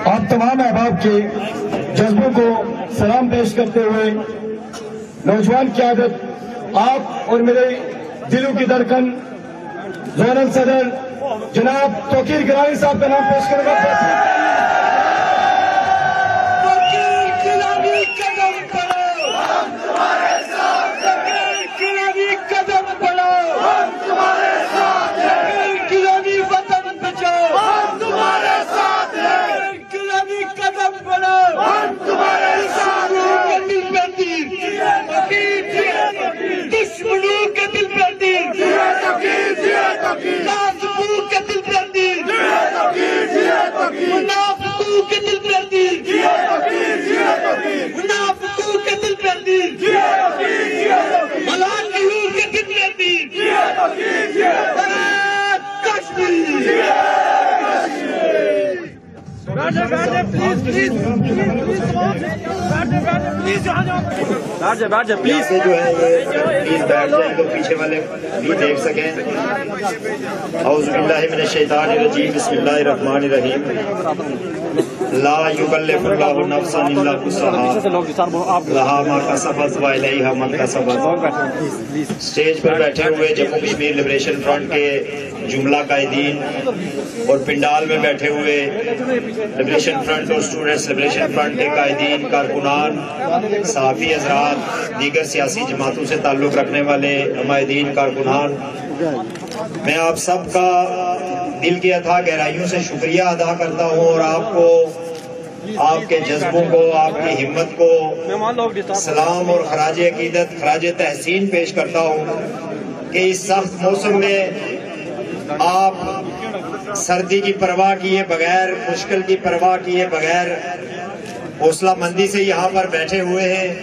آپ تمام احباب کے جذبوں کو سلام پیش کرتے ہوئے نوجوان قیادت آپ اور میرے دلوں کی دھڑکن زونل صدر جناب توقیر گرانی صاحب کا نام پیش کرے گا۔ پلیز جو ہے پلیز بیٹھ جائیں تو پیچھے والے بھی دیکھ سکیں۔ اعوذ باللہ من الشیطان الرجیم، بسم اللہ الرحمن الرحیم۔ لا یکلف اللہ نفسا الا وسعہا لہا ما کسبت والیہا ما اکتسبت۔ اسٹیج پر بیٹھے ہوئے جموں کشمیر لبریشن فرنٹ کے جملہ قائدین اور پنڈال میں بیٹھے ہوئے لبریشن فرنٹ اور اسٹوڈنٹس لبریشن فرنٹ کے قائدین، کارکنان، صحافی حضرات، دیگر سیاسی جماعتوں سے تعلق رکھنے والے نمائندین، کارکنان، میں آپ سب کا دل کی اتھاہ گہرائیوں سے شکریہ ادا کرتا ہوں اور آپ کو، آپ کے جذبوں کو، آپ کی ہمت کو سلام اور خراج عقیدت، خراج تحسین پیش کرتا ہوں کہ اس سخت موسم میں آپ سردی کی پرواہ کیے بغیر، مشکل کی پرواہ کیے بغیر حوصلہ مندی سے یہاں پر بیٹھے ہوئے ہیں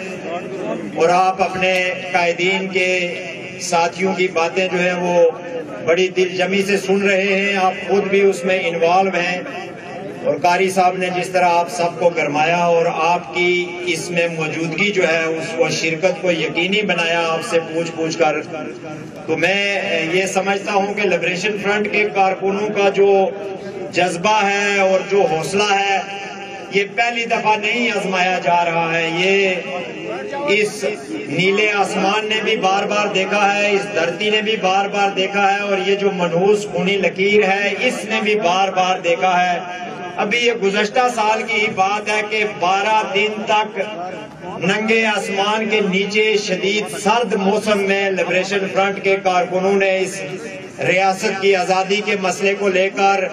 اور آپ اپنے قائدین کے ساتھیوں کی باتیں جو ہیں وہ بڑی دل جمی سے سن رہے ہیں، آپ خود بھی اس میں انوالو ہیں اور قاری صاحب نے جس طرح آپ سب کو گرمایا اور آپ کی اس میں موجودگی جو ہے اس کو شرکت کو یقینی بنایا آپ سے پوچھ کر، تو میں یہ سمجھتا ہوں کہ لبریشن فرنٹ کے کارکنوں کا جو جذبہ ہے اور جو حوصلہ ہے یہ پہلی دفعہ نہیں آزمایا جا رہا ہے، یہ اس نیلے آسمان نے بھی بار بار دیکھا ہے، اس دھرتی نے بھی بار بار دیکھا ہے اور یہ جو منحوس خونی لکیر ہے اس نے بھی بار بار دیکھا ہے۔ ابھی یہ گزشتہ سال کی بات ہے کہ 12 دن تک ننگے آسمان کے نیچے شدید سرد موسم میں لبریشن فرنٹ کے کارکنوں نے اس ریاست کی آزادی کے مسئلے کو لے کر،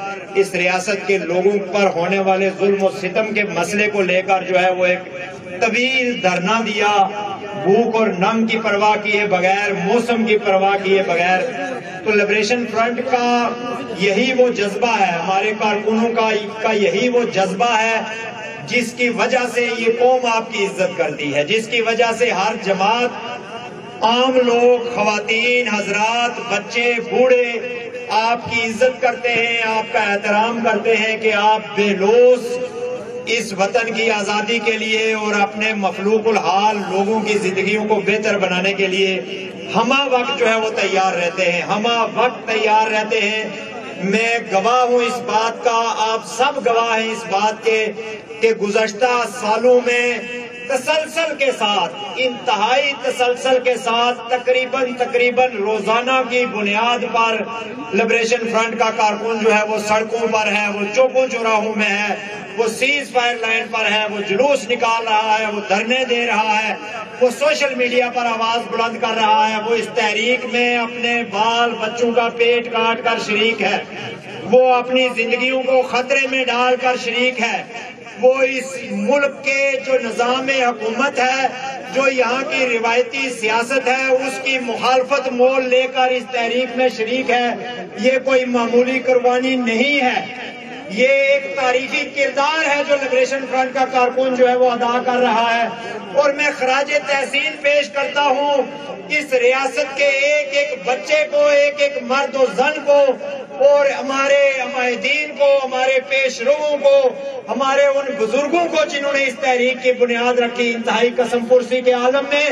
اس ریاست کے لوگوں پر ہونے والے ظلم و ستم کے مسئلے کو لے کر جو ہے وہ ایک طویل دھرنا دیا، بھوک اور نم کی پرواہ کیے بغیر، موسم کی پرواہ کیے بغیر۔ تو لبریشن فرنٹ کا یہی وہ جذبہ ہے، ہمارے کارکنوں کا یہی وہ جذبہ ہے جس کی وجہ سے یہ قوم آپ کی عزت کرتی ہے، جس کی وجہ سے ہر جماعت، عام لوگ، خواتین، حضرات، بچے، بوڑھے آپ کی عزت کرتے ہیں، آپ کا احترام کرتے ہیں کہ آپ بے لوث اس وطن کی آزادی کے لیے اور اپنے مخلوق الحال لوگوں کی زندگیوں کو بہتر بنانے کے لیے ہمہ وقت جو ہے وہ تیار رہتے ہیں، ہمہ وقت تیار رہتے ہیں۔ میں گواہ ہوں اس بات کا، آپ سب گواہ ہیں اس بات کے کہ گزشتہ سالوں میں تسلسل کے ساتھ، انتہائی تسلسل کے ساتھ تقریباً روزانہ کی بنیاد پر لبریشن فرنٹ کا کارکن جو ہے وہ سڑکوں پر ہے، وہ چوکوں چوراہوں میں ہے، وہ سیز فائر لائن پر ہے، وہ جلوس نکال رہا ہے، وہ دھرنے دے رہا ہے، وہ سوشل میڈیا پر آواز بلند کر رہا ہے، وہ اس تحریک میں اپنے بال بچوں کا پیٹ کاٹ کر شریک ہے، وہ اپنی زندگیوں کو خطرے میں ڈال کر شریک ہے، وہ اس ملک کے جو نظام حکومت ہے، جو یہاں کی روایتی سیاست ہے، اس کی مخالفت مول لے کر اس تحریک میں شریک ہے۔ یہ کوئی معمولی قربانی نہیں ہے، یہ ایک تاریخی کردار ہے جو لبریشن فرنٹ کا کارکن جو ہے وہ ادا کر رہا ہے، اور میں خراج تحسین پیش کرتا ہوں اس ریاست کے ایک ایک بچے کو، ایک ایک مرد و زن کو، اور ہمارے عمائدین کو، ہمارے پیش روؤں کو، ہمارے ان بزرگوں کو جنہوں نے اس تحریک کی بنیاد رکھی انتہائی قسم پرسی کے عالم میں۔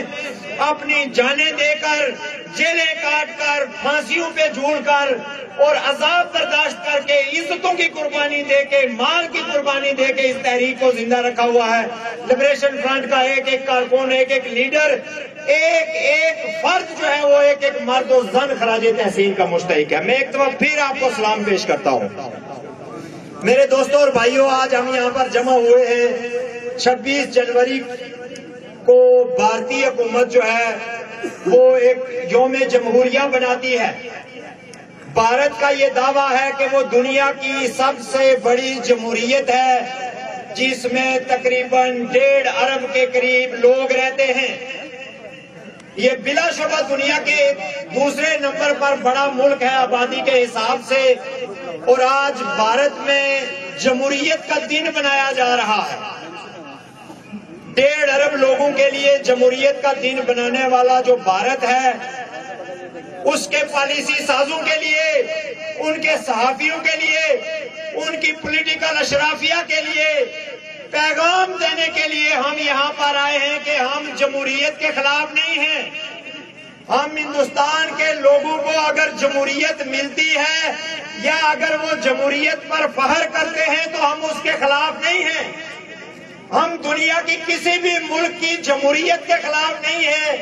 اپنی جانیں دے کر، جیلیں کاٹ کر، پھانسیوں پہ جھول کر اور عذاب برداشت کر کے، عزتوں کی قربانی دے کے، مال کی قربانی دے کے اس تحریک کو زندہ رکھا ہوا ہے۔ لبریشن فرنٹ کا ایک ایک کارکن، ایک ایک لیڈر، ایک ایک فرد جو ہے وہ ایک ایک مرد و زن خراج تحسین کا مستحق ہے۔ میں ایک دفعہ پھر آپ کو سلام پیش کرتا ہوں۔ میرے دوستوں اور بھائیوں، آج ہم یہاں پر جمع ہوئے ہیں 26 جنوری کو بھارتی حکومت جو ہے وہ ایک یوم جمہوریہ بناتی ہے۔ بھارت کا یہ دعویٰ ہے کہ وہ دنیا کی سب سے بڑی جمہوریت ہے، جس میں تقریباً 1.5 ارب کے قریب لوگ رہتے ہیں۔ یہ بلا شبہ دنیا کے دوسرے نمبر پر بڑا ملک ہے آبادی کے حساب سے، اور آج بھارت میں جمہوریت کا دن منایا جا رہا ہے۔ 1.5 ارب لوگوں کے لیے جمہوریت کا دن بنانے والا جو بھارت ہے، اس کے پالیسی سازوں کے لیے، ان کے صحافیوں کے لیے، ان کی پولیٹیکل اشرافیہ کے لیے پیغام دینے کے لیے ہم یہاں پر آئے ہیں کہ ہم جمہوریت کے خلاف نہیں ہیں۔ ہم ہندوستان کے لوگوں کو اگر جمہوریت ملتی ہے یا اگر وہ جمہوریت پر فخر کرتے ہیں تو ہم اس کے خلاف نہیں ہیں۔ ہم دنیا کی کسی بھی ملک کی جمہوریت کے خلاف نہیں ہیں۔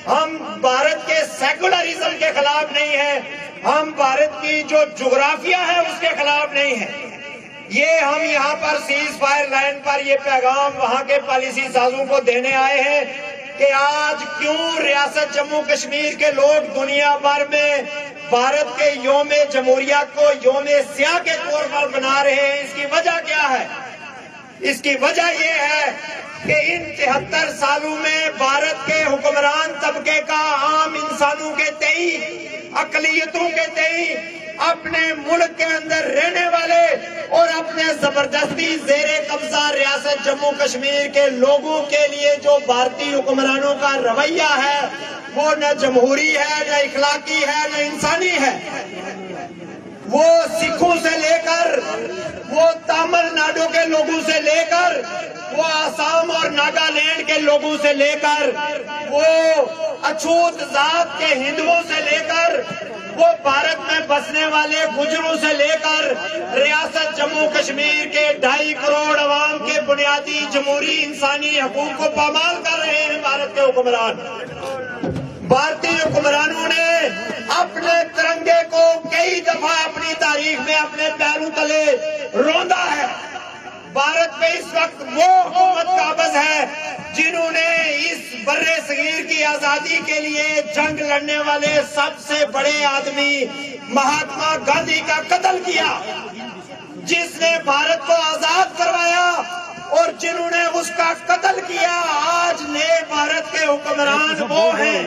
ہم بھارت کے سیکولرزم کے خلاف نہیں ہیں۔ ہم بھارت کی جو جغرافیہ ہے اس کے خلاف نہیں ہیں۔ یہ ہم یہاں پر سیز فائر لائن پر یہ پیغام وہاں کے پالیسی سازوں کو دینے آئے ہیں کہ آج کیوں ریاست جموں کشمیر کے لوگ دنیا بھر میں بھارت کے یوم جمہوریہ کو یوم سیاہ کے طور پر بنا رہے ہیں۔ اس کی وجہ کیا ہے؟ اس کی وجہ یہ ہے کہ ان 73 سالوں میں بھارت کے حکمران طبقے کا عام انسانوں کے تئیں، اقلیتوں کے تئیں، اپنے ملک کے اندر رہنے والے اور اپنے زبردستی زیر قبضہ ریاست جموں کشمیر کے لوگوں کے لیے جو بھارتی حکمرانوں کا رویہ ہے وہ نہ جمہوری ہے، نہ اخلاقی ہے، نہ انسانی ہے۔ وہ سکھوں سے لے کر، وہ تامل ناڈو کے لوگوں سے لے کر، وہ آسام اور ناگالینڈ کے لوگوں سے لے کر، وہ اچھوت ذات کے ہندوؤں سے لے کر، وہ بھارت میں بسنے والے گجروں سے لے کر ریاست جموں کشمیر کے 2.5 کروڑ عوام کے بنیادی جمہوری انسانی حقوق کو پامال کر رہے ہیں بھارت کے حکمران۔ بھارتی حکمرانوں نے اپنے ترنگے کو کئی دفعہ اپنی تاریخ میں اپنے پیروں تلے روندا ہے۔ بھارت میں اس وقت وہ حکومت قابض ہے جنہوں نے اس برے صغیر کی آزادی کے لیے جنگ لڑنے والے سب سے بڑے آدمی مہاتما گاندھی کا قتل کیا، جس نے بھارت کو آزاد کروایا، اور جنہوں نے اس کا قتل کیا آج نئے بھارت کے حکمران وہ ہیں۔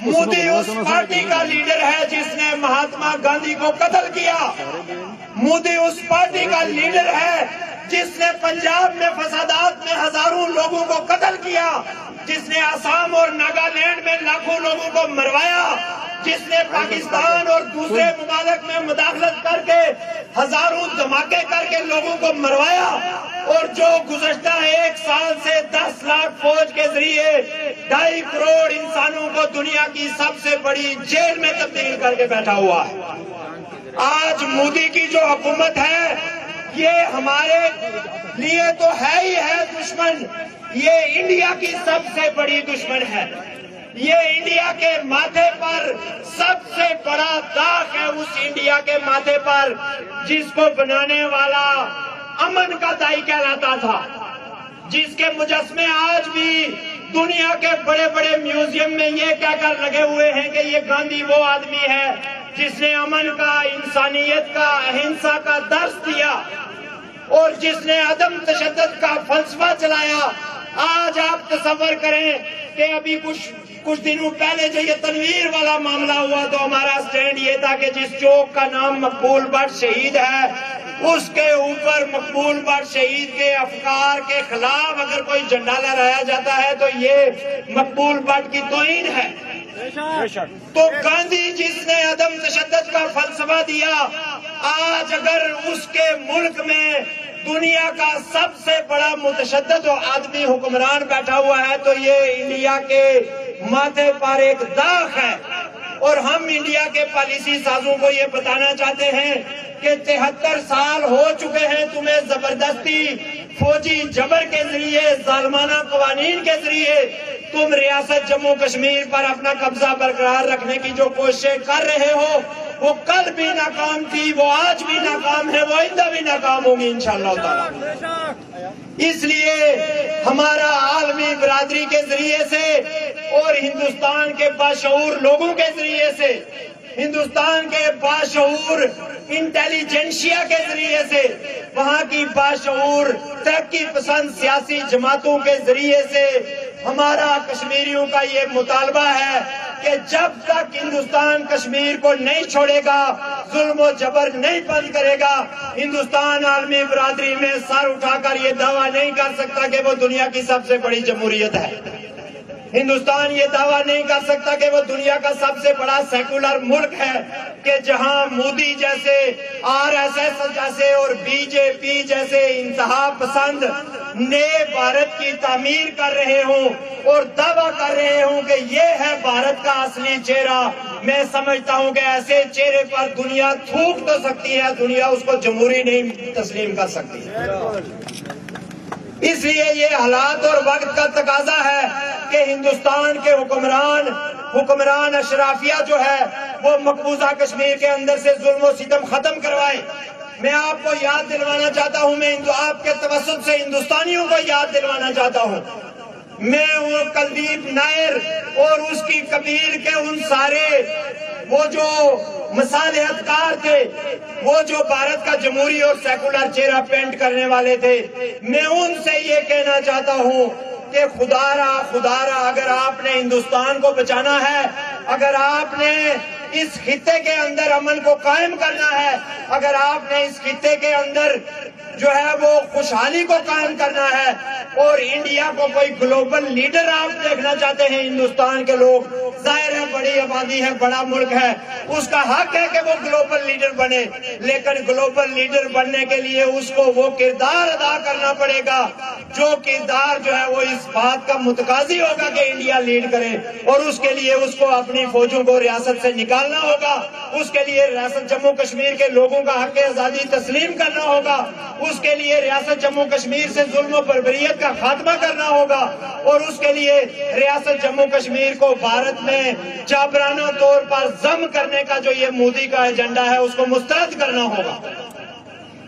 مودی اس پارٹی کا لیڈر ہے جس نے مہاتما گاندھی کو قتل کیا۔ مودی اس پارٹی کا لیڈر ہے جس نے پنجاب میں فسادات میں ہزاروں لوگوں کو قتل کیا، جس نے آسام اور ناگالینڈ میں لاکھوں لوگوں کو مروایا، جس نے پاکستان اور دوسرے ممالک میں مداخلت کر کے ہزاروں دھماکے کر کے لوگوں کو مروایا، اور جو گزشتہ 1 سال سے 10 لاکھ فوج کے ذریعے 2.5 کروڑ انسانوں کو دنیا کی سب سے بڑی جیل میں تبدیل کر کے بیٹھا ہوا ہے۔ آج مودی کی جو حکومت ہے یہ ہمارے لیے تو ہے ہی ہے دشمن، یہ انڈیا کی سب سے بڑی دشمن ہے۔ یہ انڈیا کے ماتھے پر سب سے بڑا داغ ہے، اس انڈیا کے ماتھے پر جس کو بنانے والا امن کا دائی کہلاتا تھا، جس کے مجسمے آج بھی دنیا کے بڑے بڑے میوزیم میں یہ کہہ کر لگے ہوئے ہیں کہ یہ گاندھی وہ آدمی ہے جس نے امن کا، انسانیت کا، اہنسا کا درس دیا اور جس نے عدم تشدد کا فلسفہ چلایا۔ آج آپ تصور کریں کہ ابھی کچھ دنوں پہلے جو یہ تنویر والا معاملہ ہوا تو ہمارا سٹینڈ یہ تھا کہ جس چوک کا نام مقبول بٹ شہید ہے اس کے اوپر مقبول بٹ شہید کے افکار کے خلاف اگر کوئی جھنڈا لہرایا جاتا ہے تو یہ مقبول بٹ کی توہین ہے۔ تو گاندھی جس نے عدم تشدد کا فلسفہ دیا، آج اگر اس کے ملک میں دنیا کا سب سے بڑا متشدد آدمی حکمران بیٹھا ہوا ہے تو یہ انڈیا کے ماتھے پر ایک داغ ہے، اور ہم انڈیا کے پالیسی سازوں کو یہ بتانا چاہتے ہیں کہ 73 سال ہو چکے ہیں تمہیں زبردستی فوجی جبر کے ذریعے، ظالمانہ قوانین کے ذریعے تم ریاست جموں کشمیر پر اپنا قبضہ برقرار رکھنے کی جو کوششیں کر رہے ہو، وہ کل بھی ناکام تھی، وہ آج بھی ناکام ہے، وہ آئندہ بھی ناکام ہوگی انشاءاللہ تعالی۔ اس لیے ہمارا عالمی برادری کے ذریعے سے اور ہندوستان کے باشعور لوگوں کے ذریعے سے، ہندوستان کے باشعور انٹیلیجنشیا کے ذریعے سے، وہاں کی باشعور ترقی پسند سیاسی جماعتوں کے ذریعے سے ہمارا کشمیریوں کا یہ مطالبہ ہے کہ جب تک ہندوستان کشمیر کو نہیں چھوڑے گا، ظلم و جبر نہیں بند کرے گا، ہندوستان عالمی برادری میں سر اٹھا کر یہ دعویٰ نہیں کر سکتا کہ وہ دنیا کی سب سے بڑی جمہوریت ہے۔ ہندوستان یہ دعویٰ نہیں کر سکتا کہ وہ دنیا کا سب سے بڑا سیکولر ملک ہے، کہ جہاں مودی جیسے، RSS جیسے اور BJP جیسے انتہا پسند نئے بھارت کی تعمیر کر رہے ہوں اور دعویٰ کر رہے ہوں کہ یہ ہے بھارت کا اصلی چہرہ۔ میں سمجھتا ہوں کہ ایسے چہرے پر دنیا تھوک تو سکتی ہے، دنیا اس کو جمہوری نہیں تسلیم کر سکتی۔ اس لیے یہ حالات اور وقت کا تقاضا ہے کہ ہندوستان کے حکمران اشرافیہ جو ہے وہ مقبوضہ کشمیر کے اندر سے ظلم و ستم ختم کروائے۔ میں آپ کو یاد دلوانا چاہتا ہوں، میں آپ کے توسط سے ہندوستانیوں کو یاد دلوانا چاہتا ہوں، میں وہ کلدیپ نائر اور اس کی قبیل کے ان سارے وہ جو مصالحت کار تھے، وہ جو بھارت کا جمہوری اور سیکولر چہرہ پینٹ کرنے والے تھے، میں ان سے یہ کہنا چاہتا ہوں کہ خدا را اگر آپ نے ہندوستان کو بچانا ہے، اگر آپ نے اس خطے کے اندر امن کو قائم کرنا ہے، اگر آپ نے اس خطے کے اندر جو ہے وہ خوشحالی کو قائم کرنا ہے اور انڈیا کو کوئی گلوبل لیڈر آپ دیکھنا چاہتے ہیں، ہندوستان کے لوگ، ظاہر ہے بڑی آبادی ہے، بڑا ملک ہے، اس کا حق ہے کہ وہ گلوبل لیڈر بنے، لیکن گلوبل لیڈر بننے کے لیے اس کو وہ کردار ادا کرنا پڑے گا جو کردار جو ہے وہ اس بات کا متقاضی ہوگا کہ انڈیا لیڈ کرے، اور اس کے لیے اس کو اپنی فوجوں کو ریاست سے نکالنا ہوگا، اس کے لیے ریاست جموں کشمیر کے لوگوں کا حق آزادی تسلیم کرنا ہوگا، اس کے لیے ریاست جموں کشمیر سے ظلم و بربریت کا خاتمہ کرنا ہوگا، اور اس کے لیے ریاست جموں کشمیر کو بھارت میں جابرانہ طور پر ضم کرنے کا جو یہ مودی کا ایجنڈا ہے اس کو مسترد کرنا ہوگا۔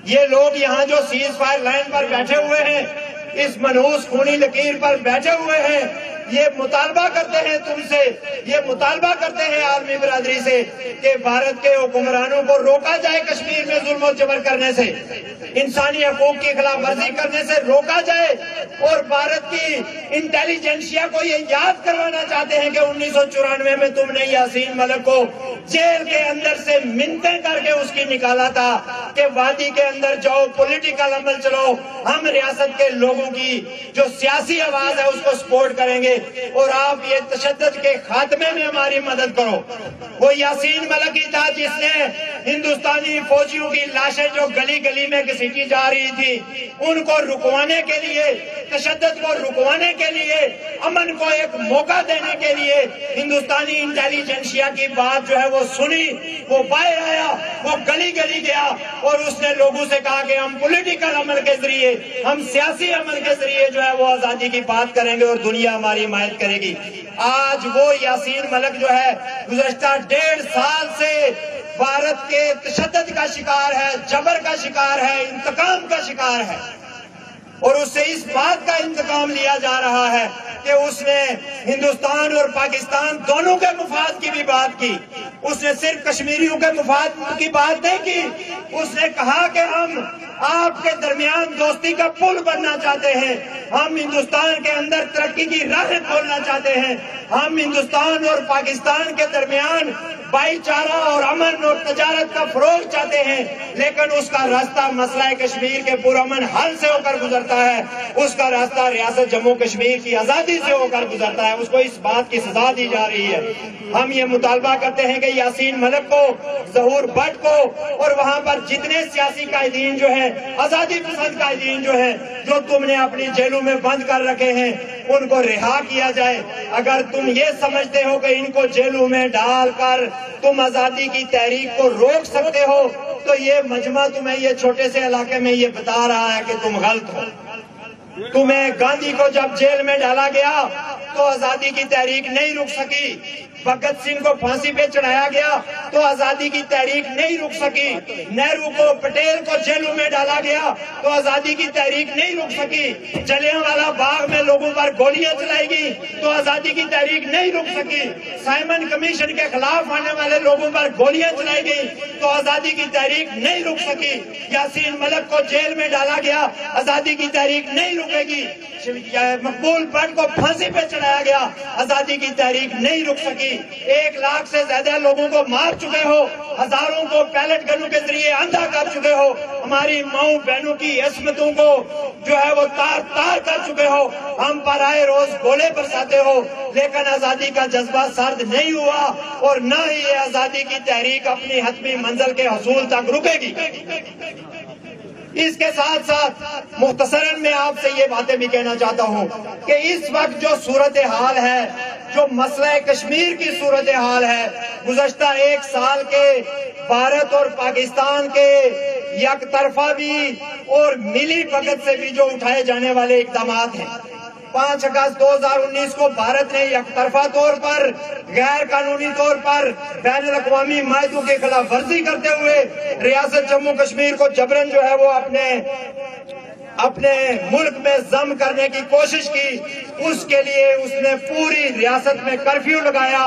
یہ لوگ یہاں جو سیز فائر لائن پر بیٹھے ہوئے ہیں، اس منحوس خونی لکیر پر بیٹھے ہوئے ہیں، یہ مطالبہ کرتے ہیں تم سے، یہ مطالبہ کرتے ہیں عالمی برادری سے کہ بھارت کے حکمرانوں کو روکا جائے کشمیر میں ظلم و جبر کرنے سے، انسانی حقوق کی خلاف ورزی کرنے سے روکا جائے، اور بھارت کی انٹیلیجنشیا کو یہ یاد کروانا چاہتے ہیں کہ 1994 میں تم نے یاسین ملک کو جیل کے اندر سے منتیں کر کے اس کی نکالا تھا کہ وادی کے اندر جاؤ، پولیٹیکل عمل چلو، ہم ریاست کے لوگوں کی جو سیاسی آواز ہے اس کو سپورٹ کریں گے اور آپ یہ تشدد کے خاتمے میں ہماری مدد کرو۔ وہ یاسین ملک ہی تھا جس نے ہندوستانی فوجیوں کی لاشیں جو گلی گلی میں گھسیٹی جا رہی تھی ان کو رکوانے کے لیے، تشدد کو رکوانے کے لیے، امن کو ایک موقع دینے کے لیے ہندوستانی انٹیلیجنشیا کی بات جو ہے وہ سنی، وہ باہر آیا، وہ گلی گلی گیا اور اس نے لوگوں سے کہا کہ ہم پولیٹیکل عمل کے ذریعے، ہم سیاسی عمل کے ذریعے جو ہے وہ آزادی کی بات کریں گے اور دنیا ہماری حمایت کرے گی۔ آج وہ یاسین ملک جو ہے گزشتہ 1.5 سال سے بھارت کے تشدد کا شکار ہے، جبر کا شکار ہے، انتقام کا شکار ہے، اور اس سے اس بات کا انتقام لیا جا رہا ہے کہ اس نے ہندوستان اور پاکستان دونوں کے مفاد کی بھی بات کی، اس نے صرف کشمیریوں کے مفاد کی بات نہیں کی، اس نے کہا کہ ہم آپ کے درمیان دوستی کا پل بننا چاہتے ہیں، ہم ہندوستان کے اندر ترقی کی راہیں کھولنا چاہتے ہیں، ہم ہندوستان اور پاکستان کے درمیان بھائی چارہ اور امن اور تجارت کا فروغ چاہتے ہیں، لیکن اس کا راستہ مسئلہ کشمیر کے پرامن حل سے ہو کر گزرتا ہے، اس کا راستہ ریاست جموں کشمیر کی آزادی سے ہو کر گزرتا ہے، اس کو اس بات کی سزا دی جا رہی ہے۔ ہم یہ مطالبہ کرتے ہیں کہ یاسین ملک کو، ظہور بٹ کو اور وہاں پر جتنے سیاسی قائدین جو ہیں، آزادی پسند قائدین جو ہیں، جو تم نے اپنی جیلوں میں بند کر رکھے ہیں، ان کو رہا کیا جائے۔ اگر تم یہ سمجھتے ہو کہ ان کو جیلوں میں ڈال کر تم آزادی کی تحریک کو روک سکتے ہو تو یہ مجمع تمہیں یہ چھوٹے سے علاقے میں یہ بتا رہا ہے کہ تم غلط ہو۔ تمہیں گاندھی کو جب جیل میں ڈالا گیا تو آزادی کی تحریک نہیں رک سکی، بھگت سنگھ کو پھانسی پہ چڑھایا گیا تو آزادی کی تحریک نہیں رک سکی، نہرو کو پٹیل کو جیلوں میں ڈالا گیا تو آزادی کی تحریک نہیں رک سکی، جلیانوالہ باغ میں لوگوں پر گولیاں چلائی گئی تو آزادی کی تحریک نہیں رک سکی، سائمن کمیشن کے خلاف آنے والے لوگوں پر گولیاں چلائی گئی تو آزادی کی تحریک نہیں رک سکی، یاسین ملک کو جیل میں ڈالا گیا، آزادی کی تحریک نہیں رکے گی، مقبول بٹ کو پھانسی پہ چڑھایا گیا، آزادی کی تحریک نہیں رک سکی، 1 لاکھ سے زیادہ لوگوں کو مار چکے ہو، ہزاروں کو پیلٹ گنوں کے ذریعے اندھا کر چکے ہو، ہماری ماؤں بہنوں کی عصمتوں کو جو ہے وہ تار تار کر چکے ہو، ہم پر آئے روز گولے برساتے ہو، لیکن آزادی کا جذبہ سرد نہیں ہوا اور نہ ہی یہ آزادی کی تحریک اپنی حتمی منزل کے حصول تک رکے گی۔ اس کے ساتھ ساتھ مختصراً میں آپ سے یہ باتیں بھی کہنا چاہتا ہوں کہ اس وقت جو صورتحال ہے، جو مسئلہ کشمیر کی صورتحال ہے، گزشتہ 1 سال کے بھارت اور پاکستان کے یک طرفہ بھی اور ملی بھگت سے بھی جو اٹھائے جانے والے اقدامات ہیں۔ 5 اگست 2019 کو بھارت نے یک طرفہ طور پر غیر قانونی طور پر بین الاقوامی معاہدوں کی خلاف ورزی کرتے ہوئے ریاست جموں کشمیر کو جبرن جو ہے وہ اپنے ملک میں ضم کرنے کی کوشش کی۔ اس کے لیے اس نے پوری ریاست میں کرفیو لگایا،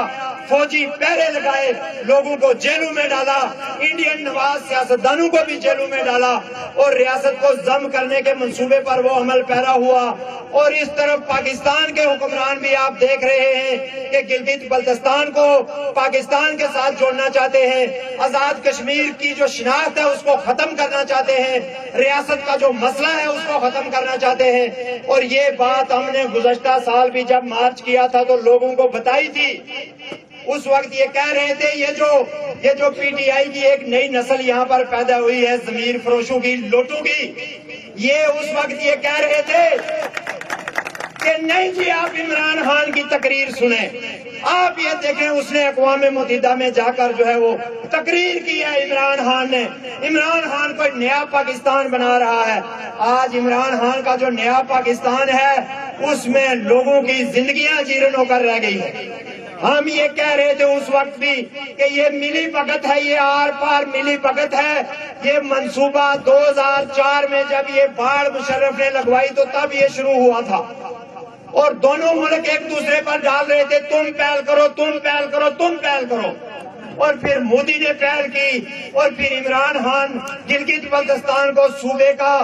فوجی پہرے لگائے، لوگوں کو جیلوں میں ڈالا، انڈین نواز سیاستدانوں کو بھی جیلوں میں ڈالا اور ریاست کو ضم کرنے کے منصوبے پر وہ عمل پیرا ہوا۔ اور اس طرف پاکستان کے حکمران بھی آپ دیکھ رہے ہیں کہ گلگت بلتستان کو پاکستان کے ساتھ جوڑنا چاہتے ہیں، آزاد کشمیر کی جو شناخت ہے اس کو ختم کرنا چاہتے ہیں، ریاست کا جو مسئلہ ہے اس کو ختم کرنا چاہتے ہیں۔ اور یہ بات ہم نے گزشتہ سال بھی جب مارچ کیا تھا تو لوگوں کو بتائی تھی۔ اس وقت یہ کہہ رہے تھے یہ جو پی ٹی آئی کی ایک نئی نسل یہاں پر پیدا ہوئی ہے ضمیر فروشوں کی، لوٹوں کی، یہ اس وقت یہ کہہ رہے تھے کہ نہیں جی آپ عمران خان کی تقریر سنیں۔ آپ یہ دیکھیں اس نے اقوام متحدہ میں جا کر جو ہے وہ تقریر کی ہے عمران خان نے، عمران خان کوئی نیا پاکستان بنا رہا ہے۔ آج عمران خان کا جو نیا پاکستان ہے اس میں لوگوں کی زندگیاں جیرن ہو کر رہ گئی ہیں۔ ہم یہ کہہ رہے تھے اس وقت بھی کہ یہ ملی بھگت ہے، یہ آر پار ملی بھگت ہے۔ یہ منصوبہ 2004 میں جب یہ باڑ مشرف نے لگوائی تو تب یہ شروع ہوا تھا اور دونوں ملک ایک دوسرے پر ڈال رہے تھے تم پہل کرو، تم پہل کرو، تم پہل کرو۔ اور پھر مودی نے پہل کی اور پھر عمران خان گلگت بلتستان کو صوبے کا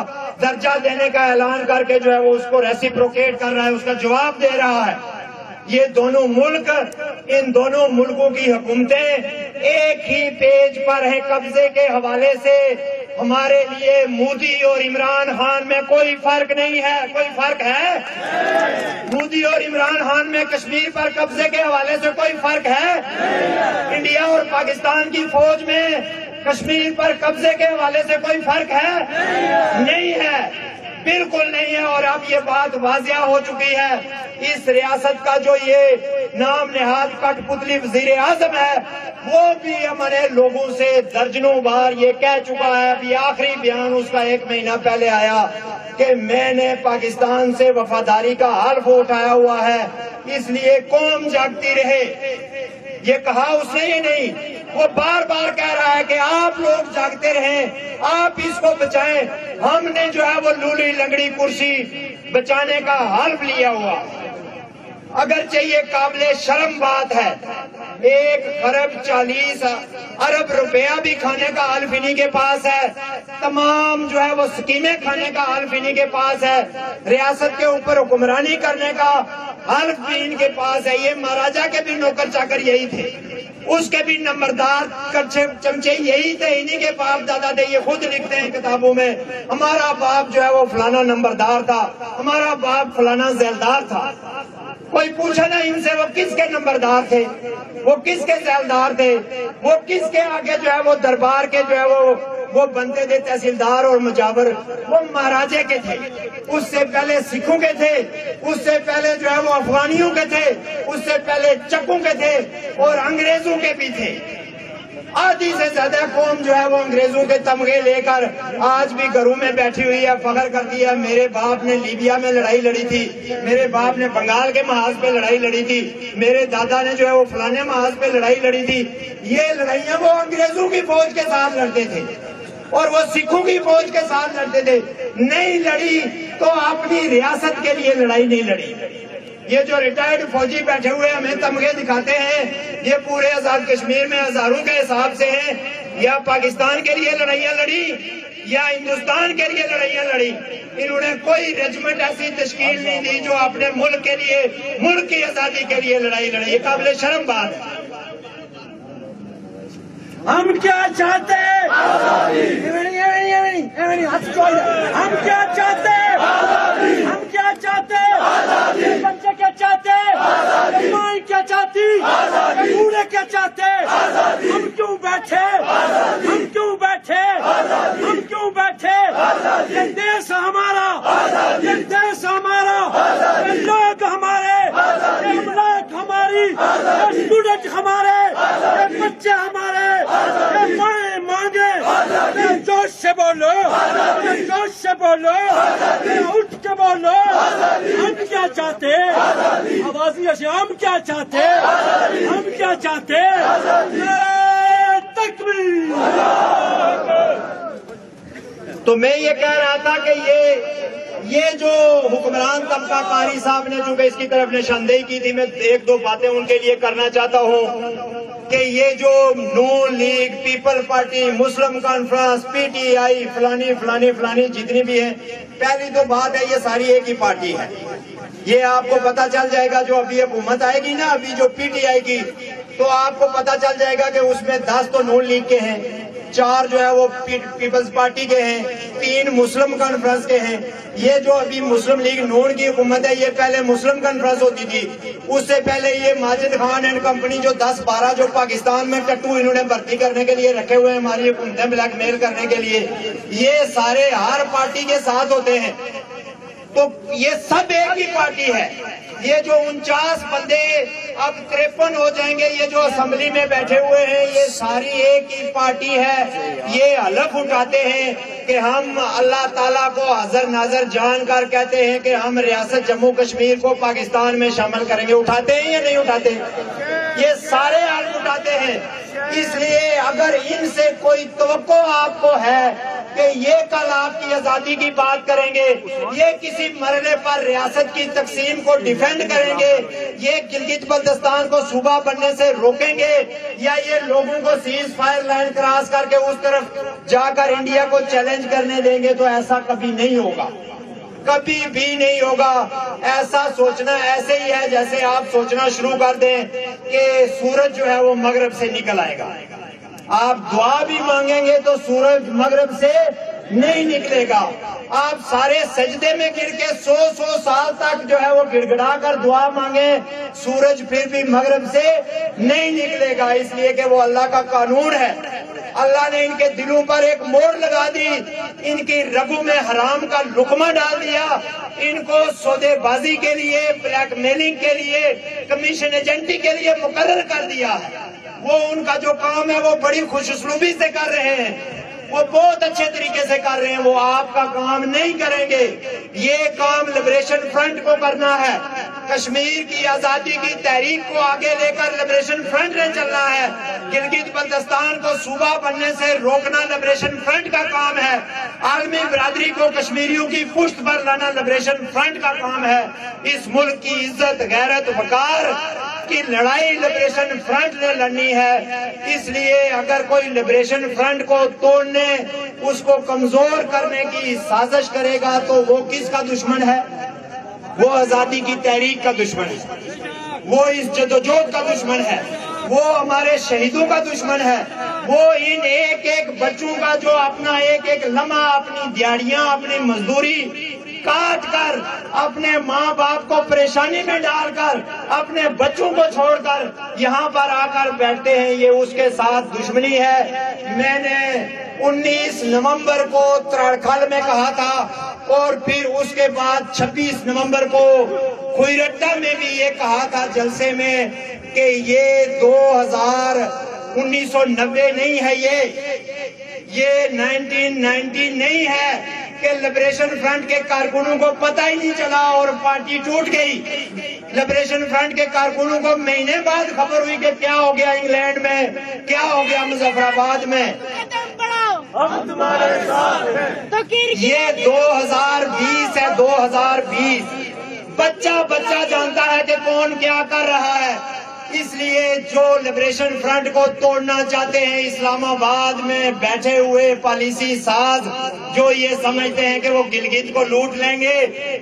درجہ دینے کا اعلان کر کے جو ہے وہ اس کو ریسیپروکیٹ کر رہا ہے، اس کا جواب دے رہا ہے۔ یہ دونوں ملک، ان دونوں ملکوں کی حکومتیں ایک ہی پیج پر ہیں قبضے کے حوالے سے۔ ہمارے لیے مودی اور عمران خان میں کوئی فرق نہیں ہے۔ کوئی فرق ہے؟ مودی اور عمران خان میں کشمیر پر قبضے کے حوالے سے کوئی فرق ہے؟ انڈیا اور پاکستان کی فوج میں کشمیر پر قبضے کے حوالے سے کوئی فرق ہے؟ نہیں ہے، بالکل نہیں ہے۔ اور اب یہ بات واضح ہو چکی ہے۔ اس ریاست کا جو یہ نام نہاد کٹ پتلی وزیر اعظم ہے وہ بھی ہمارے لوگوں سے درجنوں بار یہ کہہ چکا ہے، ابھی آخری بیان اس کا 1 مہینہ پہلے آیا کہ میں نے پاکستان سے وفاداری کا حلف اٹھایا ہوا ہے، اس لیے قوم جاگتی رہے۔ یہ کہا اس نے یہ نہیں، وہ بار بار کہہ رہا ہے کہ آپ لوگ جاگتے رہیں، آپ اس کو بچائیں۔ ہم نے جو ہے وہ لولی لنگڑی کرسی بچانے کا حلف لیا ہوا، اگرچہ یہ قابل شرم بات ہے۔ 1.40 ارب روپیہ بھی کھانے کا حلف انہی کے پاس ہے، تمام جو ہے وہ سکیمیں کھانے کا حلف انہی کے پاس ہے، ریاست کے اوپر حکمرانی کرنے کا حلف بھی ان کے پاس ہے۔ یہ مہاراجا کے بھی نوکر چاکر یہی تھے، اس کے بھی نمبردار چمچے یہی تھے، انہی کے باپ دادا تھے۔ یہ خود لکھتے ہیں کتابوں میں، ہمارا باپ جو ہے وہ فلانا نمبردار تھا، ہمارا باپ فلانا ذیلدار تھا۔ کوئی پوچھا نا ان سے وہ کس کے نمبردار تھے، وہ کس کے ذیلدار تھے، وہ کس کے آگے جو ہے وہ دربار کے جو ہے وہ وہ بنتے تھے تحصیلدار اور مجاور، وہ مہاراجے کے تھے، اس سے پہلے سکھوں کے تھے، اس سے پہلے جو ہے وہ افغانیوں کے تھے، اس سے پہلے چکوں کے تھے اور انگریزوں کے بھی تھے۔ آدھی سے زیادہ قوم جو ہے وہ انگریزوں کے تمغے لے کر آج بھی گھروں میں بیٹھی ہوئی ہے، فخر کرتی ہے میرے باپ نے لیبیا میں لڑائی لڑی تھی، میرے باپ نے بنگال کے محاذ پہ لڑائی لڑی تھی، میرے دادا نے جو ہے وہ فلانے محاذ پہ لڑائی لڑی تھی۔ یہ لڑائیاں وہ انگریزوں کی فوج کے ساتھ لڑتے تھے اور وہ سکھوں کی فوج کے ساتھ لڑتے تھے، نہیں لڑی تو اپنی ریاست کے لیے لڑائی نہیں لڑی۔ یہ جو ریٹائرڈ فوجی بیٹھے ہوئے ہمیں تمغے دکھاتے ہیں، یہ پورے آزاد کشمیر میں ہزاروں کے حساب سے ہیں، یا پاکستان کے لیے لڑائیاں لڑی یا ہندوستان کے لیے لڑائیاں لڑی۔ انہوں نے کوئی ریجمنٹ ایسی تشکیل نہیں دی جو اپنے ملک کے لیے، ملک کی آزادی کے لیے لڑائی لڑی۔ یہ قابل شرم بات ہے۔ ہم کیا چاہتے ہیں؟ ہم کیا چاہتے ہیں؟ ہم کیا چاہتے ہیں؟ بچے کیا چاہتے ہیں؟ ماں کیا چاہتی؟ بوڑھے کیا چاہتے ہیں؟ ہم کیوں بیٹھے؟ ہم کیوں بیٹھے؟ ہم کیوں بیٹھے؟ یہ دیش ہمارا، یہ دیش ہمارا، یہ لوگ ہمارے، یہ املاک ہماری، یہ اسٹوڈنٹ ہمارے، یہ بچے ہمارے، یہ مائیں مانگے۔ جوش سے بولو، جوش سے بولو، اٹھ کے بولو۔ ہم کیا چاہتے ہیں؟ آوازی ایسے ہم کیا چاہتے ہیں؟ ہم کیا چاہتے ہیں؟ تکبیر۔ تو میں یہ کہہ رہا تھا کہ یہ جو حکمران طبقہ قاری صاحب نے چونکہ اس کی طرف نشاندہی کی تھی، میں ایک دو باتیں ان کے لیے کرنا چاہتا ہوں کہ یہ جو Noon League, People Party, Muslim Conference, P T I, فلانی فلانی فلانی جتنی بھی ہیں، پہلی تو بات ہے یہ ساری ایک ہی پارٹی ہے۔ یہ آپ کو پتا چل جائے گا جو ابھی حکومت آئے گی نا، ابھی جو پی ٹی آئی کی، تو آپ کو پتا چل جائے گا کہ اس میں 10 تو نون لیگ کے ہیں، 4 جو ہے وہ پیپلز پارٹی کے ہیں، 3 مسلم کانفرنس کے ہیں۔ یہ جو ابھی مسلم لیگ نون کی حکومت ہے، یہ پہلے مسلم کانفرنس ہوتی تھی، اس سے پہلے یہ ماجد خان اینڈ کمپنی جو 10-12 جو پاکستان میں ٹٹو انہوں نے بھرتی کرنے کے لیے رکھے ہوئے ہیں ہماری حکومتیں بلیک میل کرنے کے لیے، یہ سارے ہر پارٹی کے ساتھ ہوتے ہیں۔ تو یہ سب ایک ہی پارٹی ہے۔ یہ جو 49 بندے اب 53 ہو جائیں گے، یہ جو اسمبلی میں بیٹھے ہوئے ہیں، یہ ساری ایک ہی پارٹی ہے۔ یہ حلف اٹھاتے ہیں کہ ہم اللہ تعالیٰ کو حاضر ناظر جان کر کہتے ہیں کہ ہم ریاست جموں کشمیر کو پاکستان میں شامل کریں گے۔ اٹھاتے ہیں یا نہیں اٹھاتے؟ یہ سارے حلف اٹھاتے ہیں۔ اس لیے اگر ان سے کوئی توقع آپ کو ہے کہ یہ کل آپ کی آزادی کی بات کریں گے، یہ کسی مرحلے پر ریاست کی تقسیم کو ڈیفینڈ کریں گے، یہ گلگت بلتستان کو صوبہ بننے سے روکیں گے، یا یہ لوگوں کو سیز فائر لائن کراس کر کے اس طرف جا کر انڈیا کو چیلنج کرنے دیں گے، تو ایسا کبھی نہیں ہوگا، کبھی بھی نہیں ہوگا۔ ایسا سوچنا ایسے ہی ہے جیسے آپ سوچنا شروع کر دیں کہ سورج جو ہے وہ مغرب سے نکل آئے گا۔ آپ دعا بھی مانگیں گے تو سورج مغرب سے نہیں نکلے گا۔ آپ سارے سجدے میں گر کے 100 سال تک جو ہے وہ گڑ گڑا کر دعا مانگیں، سورج پھر بھی مغرب سے نہیں نکلے گا، اس لیے کہ وہ اللہ کا قانون ہے۔ اللہ نے ان کے دلوں پر ایک موڑ لگا دی، ان کی رگوں میں حرام کا لقمہ ڈال دیا، ان کو سودے بازی کے لیے، بلیک میلنگ کے لیے، کمیشن ایجنٹی کے لیے مقرر کر دیا ہے۔ وہ ان کا جو کام ہے وہ بڑی خوش اسلوبی سے کر رہے ہیں، وہ بہت اچھے طریقے سے کر رہے ہیں، وہ آپ کا کام نہیں کریں گے۔ یہ کام لبریشن فرنٹ کو کرنا ہے، کشمیر کی آزادی کی تحریک کو آگے لے کر لبریشن فرنٹ نے چلنا ہے، گلگت بلتستان کو صوبہ بننے سے روکنا لبریشن فرنٹ کا کام ہے، عالمی برادری کو کشمیریوں کی پشت پر لانا لبریشن فرنٹ کا کام ہے۔ اس ملک کی عزت، غیرت، وقار کی لڑائی لبریشن فرنٹ نے لڑنی ہے۔ اس لیے اگر کوئی لبریشن فرنٹ کو توڑنے، اس کو کمزور کرنے کی سازش کرے گا تو وہ کس کا دشمن ہے؟ وہ آزادی کی تحریک کا دشمن ہے، وہ اس جدوجہد کا دشمن ہے، وہ ہمارے شہیدوں کا دشمن ہے، وہ ان ایک ایک بچوں کا جو اپنا ایک ایک لمحہ، اپنی دیہڑیاں، اپنی مزدوری کاٹ کر، اپنے ماں باپ کو پریشانی میں ڈال کر اپنے بچوں کو چھوڑ کر یہاں پر آ کر بیٹھتے ہیں، یہ اس کے ساتھ دشمنی ہے۔ میں نے 19 نومبر کو ترڑکھل میں کہا تھا اور پھر اس کے بعد 26 نومبر کو خوئیرٹا میں بھی یہ کہا تھا جلسے میں کہ یہ 1990 نہیں ہے، یہ 1990 نہیں ہے کہ لبریشن فرنٹ کے کارکنوں کو پتہ ہی نہیں چلا اور پارٹی ٹوٹ گئی۔ لبریشن فرنٹ کے کارکنوں کو مہینے بعد خبر ہوئی کہ کیا ہو گیا انگلینڈ میں، کیا ہو گیا مظفر آباد میں۔ ہم تمہارے ساتھ ہیں۔ یہ 2020 ہے، 2020 بچہ جانتا ہے کہ کون کیا کر رہا ہے۔ اس لیے جو لبریشن فرنٹ کو توڑنا چاہتے ہیں، اسلام آباد میں بیٹھے ہوئے پالیسی ساز جو یہ سمجھتے ہیں کہ وہ گلگت کو لوٹ لیں گے،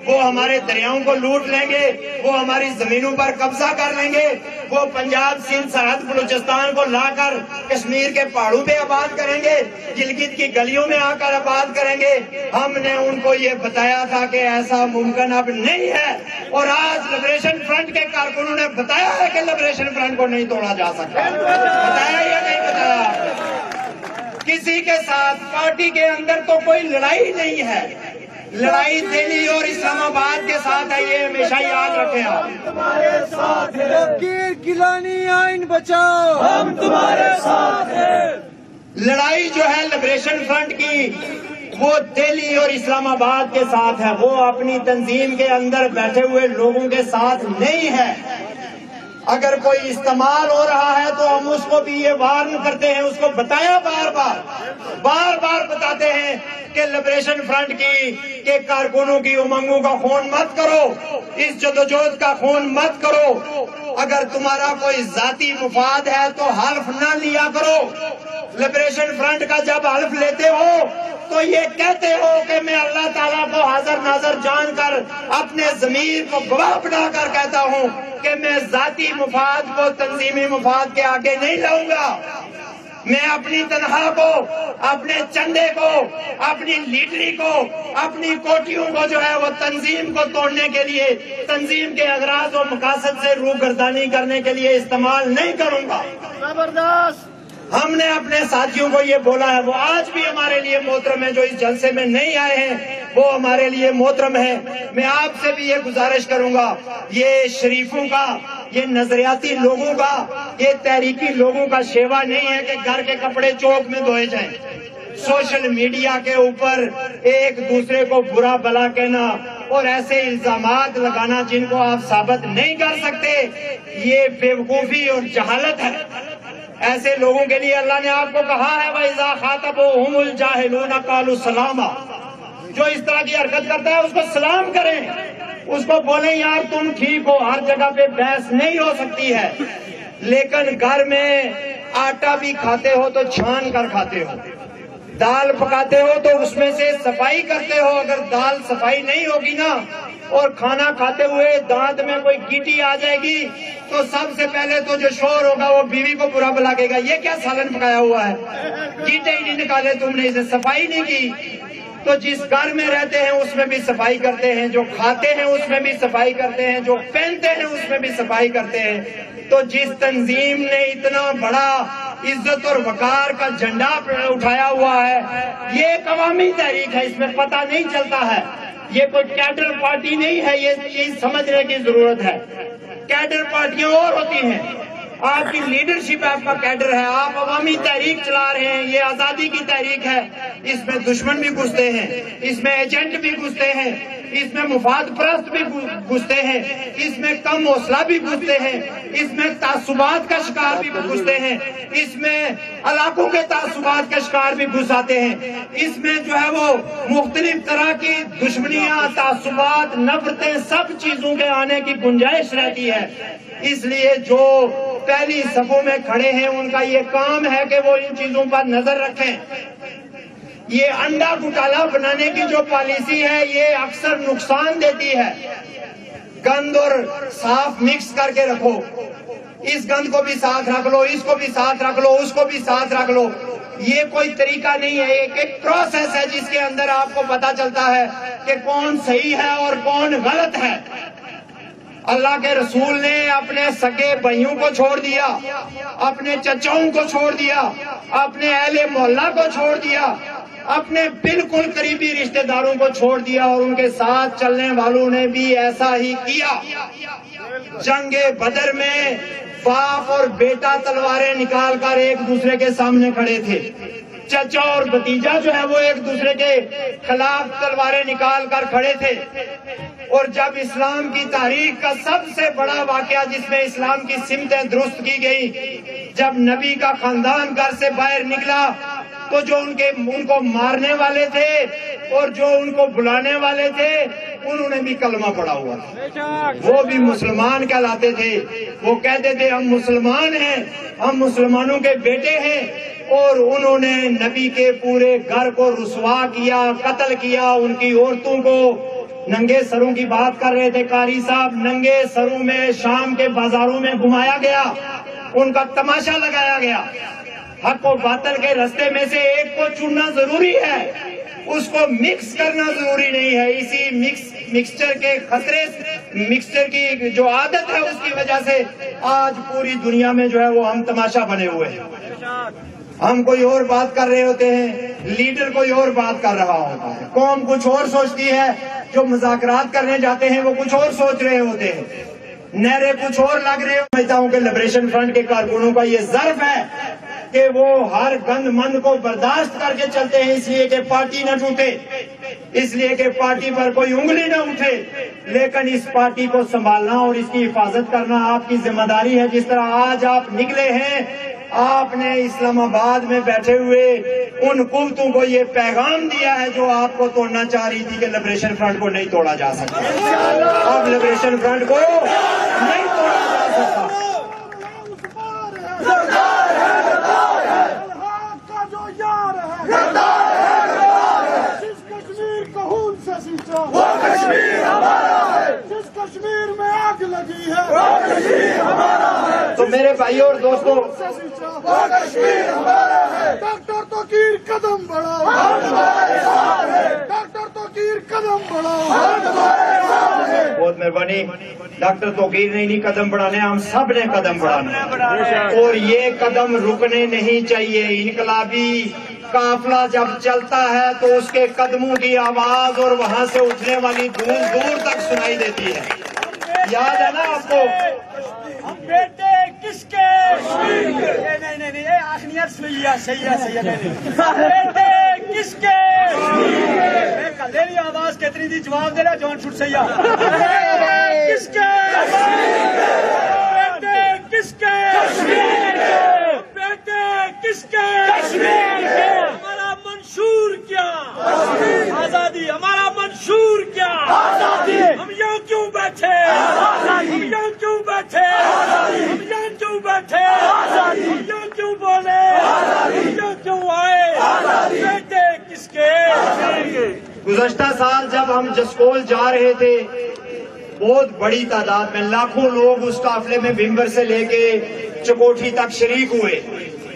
وہ ہمارے دریاؤں کو لوٹ لیں گے، وہ ہماری زمینوں پر قبضہ کر لیں گے، وہ پنجاب سندھ سرحد بلوچستان کو لا کر کشمیر کے پہاڑوں پہ آباد کریں گے، گلگت کی گلیوں میں آ کر آباد کریں گے۔ ہم نے ان کو یہ بتایا تھا کہ ایسا ممکن اب نہیں ہے، اور آج لبریشن فرنٹ کے کارکنوں نے بتایا ہے کہ لبریشن فرنٹ کو نہیں توڑا جا سکتا۔ بتایا یا نہیں بتایا؟ کسی کے ساتھ پارٹی کے اندر تو کوئی لڑائی نہیں ہے، لڑائی دہلی اور اسلام آباد کے ساتھ ہے، یہ ہمیشہ یاد رکھیں آپ۔ تمہارے ساتھ ہیں۔ کیر گیلانی آئین بچاؤ، ہم تمہارے ساتھ ہیں۔ لڑائی جو ہے لبریشن فرنٹ کی وہ دہلی اور اسلام آباد کے ساتھ ہے، وہ اپنی تنظیم کے اندر بیٹھے ہوئے لوگوں کے ساتھ نہیں ہے۔ اگر کوئی استعمال ہو رہا ہے تو ہم اس کو بھی یہ وارن کرتے ہیں، اس کو بتایا بار بار بتاتے ہیں کہ لبریشن فرنٹ کی کہ کارکنوں کی امنگوں کا خون مت کرو، اس جدوجہد کا خون مت کرو۔ اگر تمہارا کوئی ذاتی مفاد ہے تو حلف نہ لیا کرو۔ لبریشن فرنٹ کا جب حلف لیتے ہو تو یہ کہتے ہو کہ میں اللہ تعالیٰ کو حاضر ناظر جان کر اپنے ضمیر کو گواہ بنا کر کہتا ہوں کہ میں ذاتی مفاد کو تنظیمی مفاد کے آگے نہیں لاؤں گا۔ میں اپنی تنخواہ کو، اپنے چندے کو، اپنی لیڈری کو، اپنی کوٹیوں کو جو ہے وہ تنظیم کو توڑنے کے لیے، تنظیم کے اغراض و مقاصد سے روگردانی کرنے کے لیے استعمال نہیں کروں گا۔ زبردست۔ ہم نے اپنے ساتھیوں کو یہ بولا ہے، وہ آج بھی ہمارے لیے محترم ہیں، جو اس جلسے میں نہیں آئے ہیں وہ ہمارے لیے محترم ہیں۔ میں آپ سے بھی یہ گزارش کروں گا، یہ شریفوں کا، یہ نظریاتی لوگوں کا، یہ تحریکی لوگوں کا شیوا نہیں ہے کہ گھر کے کپڑے چوک میں دھوئے جائیں۔ سوشل میڈیا کے اوپر ایک دوسرے کو برا بلا کہنا اور ایسے الزامات لگانا جن کو آپ ثابت نہیں کر سکتے، یہ بیوقوفی اور جہالت ہے۔ ایسے لوگوں کے لیے اللہ نے آپ کو کہا ہے وَإِذَا خَاطَبَهُمُ الْجَاهِلُونَ قَالُوا سَلَامًا، جو اس طرح کی حرکت کرتا ہے اس کو سلام کریں، اس کو بولیں یار تم ٹھیک ہو، ہر جگہ پہ بحث نہیں ہو سکتی ہے، لیکن گھر میں آٹا بھی کھاتے ہو تو چھان کر کھاتے ہو، دال پکاتے ہو تو اس میں سے صفائی کرتے ہو۔ اگر دال صفائی نہیں ہوگی نا اور کھانا کھاتے ہوئے دانت میں کوئی گیٹی آ جائے گی تو سب سے پہلے تو جو شوہر ہوگا وہ بیوی کو برا بلا کہے گا یہ کیا سالن پکایا ہوا ہے، گیٹے ہی نہیں نکالے تم نے، اسے صفائی نہیں کی۔ تو جس گھر میں رہتے ہیں اس میں بھی صفائی کرتے ہیں، جو کھاتے ہیں اس میں بھی صفائی کرتے ہیں، جو پہنتے ہیں اس میں بھی صفائی کرتے ہیں۔ تو جس تنظیم نے اتنا بڑا عزت اور وقار کا جھنڈا اٹھایا ہوا ہے، یہ ایک عوامی تحریک ہے، اس میں پتہ نہیں چلتا ہے، یہ کوئی کیڈر پارٹی نہیں ہے، یہ چیز سمجھنے کی ضرورت ہے۔ کیڈر پارٹیاں اور ہوتی ہیں، آپ کی لیڈرشپ آپ کا کیڈر ہے، آپ عوامی تحریک چلا رہے ہیں، یہ آزادی کی تحریک ہے، اس میں دشمن بھی گھستے ہیں، اس میں ایجنٹ بھی گھستے ہیں، اس میں مفاد پرست بھی گھستے ہیں، اس میں کم حوصلہ بھی گھستے ہیں، اس میں تعصبات کا شکار بھی گھستے ہیں، اس میں علاقوں کے تعصبات کا شکار بھی گھس آتے ہیں، اس میں جو ہے وہ مختلف طرح کی دشمنیاں، تعصبات، نفرتیں، سب چیزوں کے آنے کی گنجائش رہتی ہے۔ اس لیے جو پہلی صفوں میں کھڑے ہیں ان کا یہ کام ہے کہ وہ ان چیزوں پر نظر رکھیں۔ یہ انڈا گھوٹالا بنانے کی جو پالیسی ہے یہ اکثر نقصان دیتی ہے۔ گند اور صاف مکس کر کے رکھو، اس گند کو بھی ساتھ رکھ لو، اس کو بھی ساتھ رکھ لو، اس کو بھی ساتھ رکھ لو، یہ کوئی طریقہ نہیں ہے، ایک پروسیس ہے جس کے اندر آپ کو پتا چلتا ہے کہ کون صحیح ہے اور کون غلط ہے۔ اللہ کے رسول نے اپنے سگے بھائیوں کو چھوڑ دیا، اپنے چچاؤں کو چھوڑ دیا، اپنے اہل محلہ کو چھوڑ دیا، اپنے بالکل قریبی رشتہ داروں کو چھوڑ دیا، اور ان کے ساتھ چلنے والوں نے بھی ایسا ہی کیا۔ جنگ بدر میں باپ اور بیٹا تلواریں نکال کر ایک دوسرے کے سامنے کھڑے تھے، چچا اور بھتیجا جو ہے وہ ایک دوسرے کے خلاف تلواریں نکال کر کھڑے تھے۔ اور جب اسلام کی تاریخ کا سب سے بڑا واقعہ جس میں اسلام کی سمتیں درست کی گئی، جب نبی کا خاندان گھر سے باہر نکلا تو جو ان کو مارنے والے تھے اور جو ان کو بلانے والے تھے انہوں نے بھی کلمہ پڑھا ہوا تھا، وہ بھی مسلمان کہلاتے تھے۔ وہ کہتے تھے ہم مسلمان ہیں، ہم مسلمانوں کے بیٹے ہیں، اور انہوں نے نبی کے پورے گھر کو رسوا کیا، قتل کیا، ان کی عورتوں کو ننگے سروں کی بات کر رہے تھے قاری صاحب، ننگے سروں میں شام کے بازاروں میں گھمایا گیا، ان کا تماشا لگایا گیا۔ حق و باطل کے رستے میں سے ایک کو چننا ضروری ہے، اس کو مکس کرنا ضروری نہیں ہے۔ اسی مکسچر کے خطرے، مکسچر کی جو عادت ہے اس کی وجہ سے آج پوری دنیا میں جو ہے وہ ہم تماشا بنے ہوئے ہیں۔ ہم کوئی اور بات کر رہے ہوتے ہیں، لیڈر کوئی اور بات کر رہا ہوتا ہے، قوم کچھ اور سوچتی ہے، جو مذاکرات کرنے جاتے ہیں وہ کچھ اور سوچ رہے ہوتے ہیں، نعرے کچھ اور لگ رہے ہوتے ہیں۔ سمجھتا ہوں کہ لبریشن فرنٹ کے کارکنوں کا یہ ظرف ہے کہ وہ ہر گند مند کو برداشت کر کے چلتے ہیں، اس لیے کہ پارٹی نہ ٹوٹے، اس لیے کہ پارٹی پر کوئی انگلی نہ اٹھے، لیکن اس پارٹی کو سنبھالنا اور اس کی حفاظت کرنا آپ کی ذمہ داری ہے۔ جس طرح آج آپ نکلے ہیں، آپ نے اسلام آباد میں بیٹھے ہوئے ان قوتوں کو یہ پیغام دیا ہے جو آپ کو توڑنا چاہ رہی تھی کہ لبریشن فرنٹ کو نہیں توڑا جا سکتا۔ اب لبریشن فرنٹ کو نہیں توڑا جا سکتا۔ وہ کشمیر ہمارا ہے، جس کشمیر میں آگ لگی ہے وہ کشمیر ہمارا ہے۔ تو میرے بھائیوں اور دوستوں، وہ کشمیر ہمارا ہے۔ ڈاکٹر توقیر قدم بڑھاؤ، ہم تمہارے ساتھ ہیں۔ ڈاکٹر توقیر قدم بڑھاؤ، ہم تمہارے ساتھ ہیں۔ بہت مہربانی، ڈاکٹر توقیر نے نہیں قدم بڑھانے، ہم سب نے قدم بڑھانا، اور یہ قدم رکنے نہیں چاہیے۔ انقلابی قافلہ جب چلتا ہے تو اس کے قدموں کی آواز اور وہاں سے اٹھنے والی دور دور تک سنائی دیتی ہے۔ یاد ہے نا آپ کو؟ بیٹے کس کے؟ نہیں آخریت صحیح ہے۔ بیٹے کس کے؟ میری آواز کتنی تھی؟ جواب دے رہا جان چھوٹ سہی کس کے؟ بیٹے کس کے؟ بیٹے کس کے؟ ہمارا منشور کیا؟ آزادی۔ ہمارا منشور کیا؟ آزادی۔ ہم یہاں کیوں بیٹھے؟ ہم یہاں کیوں بیٹھے؟ ہم یہاں کیوں بیٹھے؟ ہم یہاں کیوں بولے؟ ہم یہاں کیوں آئے؟ بیٹے کس کے؟ گزشتہ سال جب ہم جسکول جا رہے تھے، بہت بڑی تعداد میں لاکھوں لوگ اس قافلے میں بھمبر سے لے کے چکوٹھی تک شریک ہوئے۔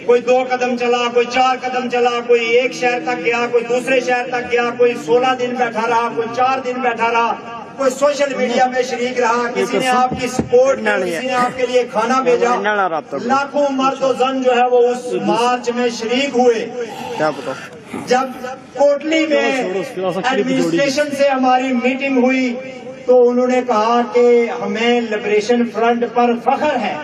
کوئی 2 قدم چلا، کوئی 4 قدم چلا، کوئی ایک شہر تک گیا، کوئی دوسرے شہر تک گیا، کوئی 16 دن بیٹھا رہا، کوئی 4 دن بیٹھا رہا، کوئی سوشل میڈیا میں شریک رہا، کسی نے آپ کی سپورٹ کی، کسی نے آپ کے لیے کھانا بھیجا۔ لاکھوں مرد و زن جو ہے وہ اس مارچ میں شریک ہوئے۔ جب کوٹلی میں ایڈمنسٹریشن سے ہماری میٹنگ ہوئی تو انہوں نے کہا کہ ہمیں لبریشن فرنٹ پر فخر ہے۔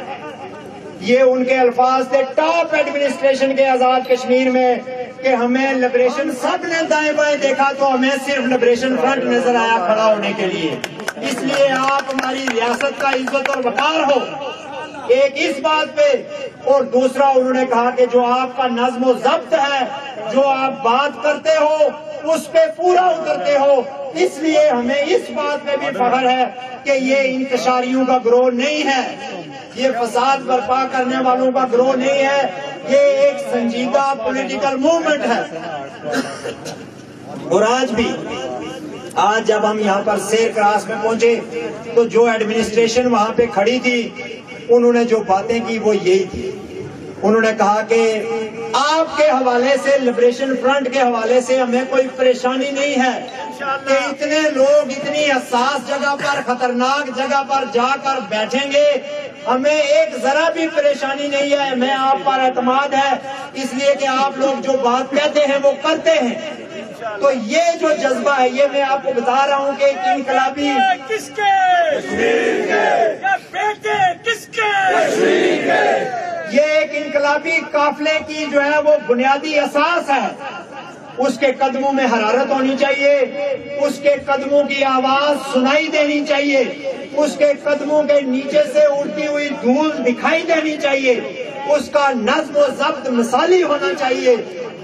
یہ ان کے الفاظ تھے ٹاپ ایڈمنسٹریشن کے آزاد کشمیر میں کہ ہمیں لبریشن، سب نے دائیں بائیں دیکھا تو ہمیں صرف لبریشن فرنٹ نظر آیا کھڑا ہونے کے لیے۔ اس لیے آپ ہماری ریاست کا عزت اور وقار ہو، ایک اس بات پہ، اور دوسرا انہوں نے کہا کہ جو آپ کا نظم و ضبط ہے، جو آپ بات کرتے ہو اس پہ پورا اترتے ہو، اس لیے ہمیں اس بات پہ بھی فخر ہے کہ یہ انتشاریوں کا گروہ نہیں ہے، یہ فساد برپا کرنے والوں کا گروہ نہیں ہے، یہ ایک سنجیدہ پولیٹیکل موومنٹ ہے۔ اور آج جب ہم یہاں پر سیر کراس میں پہنچے تو جو ایڈمنسٹریشن وہاں پہ کھڑی تھی انہوں نے جو باتیں کی وہ یہی تھی۔ انہوں نے کہا کہ آپ کے حوالے سے، لبریشن فرنٹ کے حوالے سے ہمیں کوئی پریشانی نہیں ہے کہ اتنے لوگ اتنی حساس جگہ پر، خطرناک جگہ پر جا کر بیٹھیں گے، ہمیں ایک ذرا بھی پریشانی نہیں ہے، ہمیں آپ پر اعتماد ہے، اس لیے کہ آپ لوگ جو بات کہتے ہیں وہ کرتے ہیں۔ تو یہ جو جذبہ ہے، یہ میں آپ کو بتا رہا ہوں کہ ایک انقلابی کس کے؟ کشمیر کے بیٹے کس کے؟ کشمیر کے۔ یہ ایک انقلابی قافلے کی جو ہے وہ بنیادی اساس ہے۔ اس کے قدموں میں حرارت ہونی چاہیے، اس کے قدموں کی آواز سنائی دینی چاہیے، اس کے قدموں کے نیچے سے اڑتی ہوئی دھول دکھائی دینی چاہیے، اس کا نظم و ضبط مثالی ہونا چاہیے،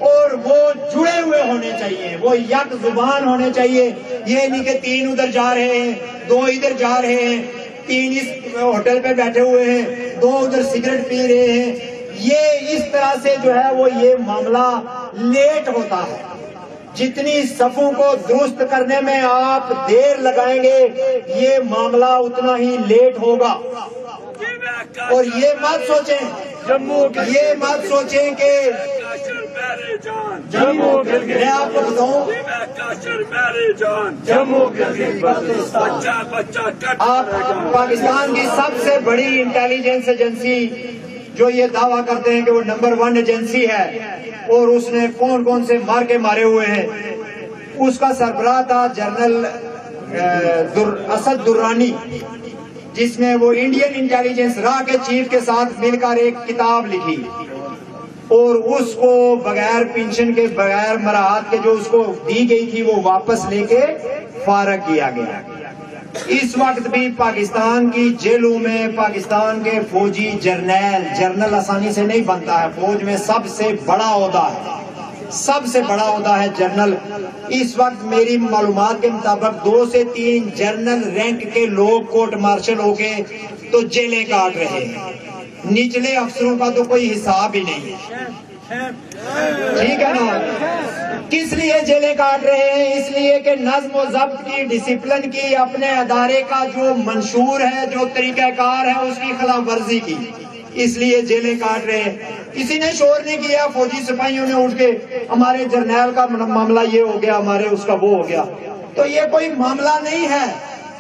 اور وہ جڑے ہوئے ہونے چاہیے، وہ یک زبان ہونے چاہیے۔ یہ نہیں کہ 3 ادھر جا رہے ہیں، 2 ادھر جا رہے ہیں، 3 اس ہوٹل پہ بیٹھے ہوئے ہیں، 2 ادھر سگریٹ پی رہے ہیں۔ یہ اس طرح سے جو ہے وہ یہ معاملہ لیٹ ہوتا ہے۔ جتنی صفوں کو درست کرنے میں آپ دیر لگائیں گے، یہ معاملہ اتنا ہی لیٹ ہوگا۔ اور یہ مت سوچیں کہ میں آپ کو بتاؤں، آپ پاکستان کی سب سے بڑی انٹیلیجنس ایجنسی جو یہ دعویٰ کرتے ہیں کہ وہ نمبر 1 ایجنسی ہے اور اس نے کون کون سے مارکے مارے ہوئے ہیں، اس کا سربراہ تھا جنرل اسد درانی، جس نے وہ انڈین انٹیلیجنس را کے چیف کے ساتھ مل کر ایک کتاب لکھی اور اس کو بغیر پینشن کے، بغیر مراحت کے جو اس کو دی گئی تھی وہ واپس لے کے فارغ کیا گیا۔ اس وقت بھی پاکستان کی جیلوں میں پاکستان کے فوجی جرنل آسانی سے نہیں بنتا ہے، فوج میں سب سے بڑا عہدہ ہے، سب سے بڑا عہدہ ہے جنرل۔ اس وقت میری معلومات کے مطابق 2 سے 3 جنرل رینک کے لوگ کورٹ مارشل ہو کے تو جیلیں کاٹ رہے ہیں، نچلے افسروں کا تو کوئی حساب ہی نہیں ہے، ٹھیک ہے نا؟ کس لیے جیلیں کاٹ رہے ہیں؟ اس لیے کہ نظم و ضبط کی، ڈسپلن کی، اپنے ادارے کا جو منشور ہے، جو طریقہ کار ہے، اس کی خلاف ورزی کی، اس لیے جیلیں کاٹ رہے ہیں۔ کسی نے شور نہیں کیا، فوجی سپاہیوں نے اٹھ کے ہمارے جرنیل کا معاملہ یہ ہو گیا، ہمارے اس کا وہ ہو گیا۔ تو یہ کوئی معاملہ نہیں ہے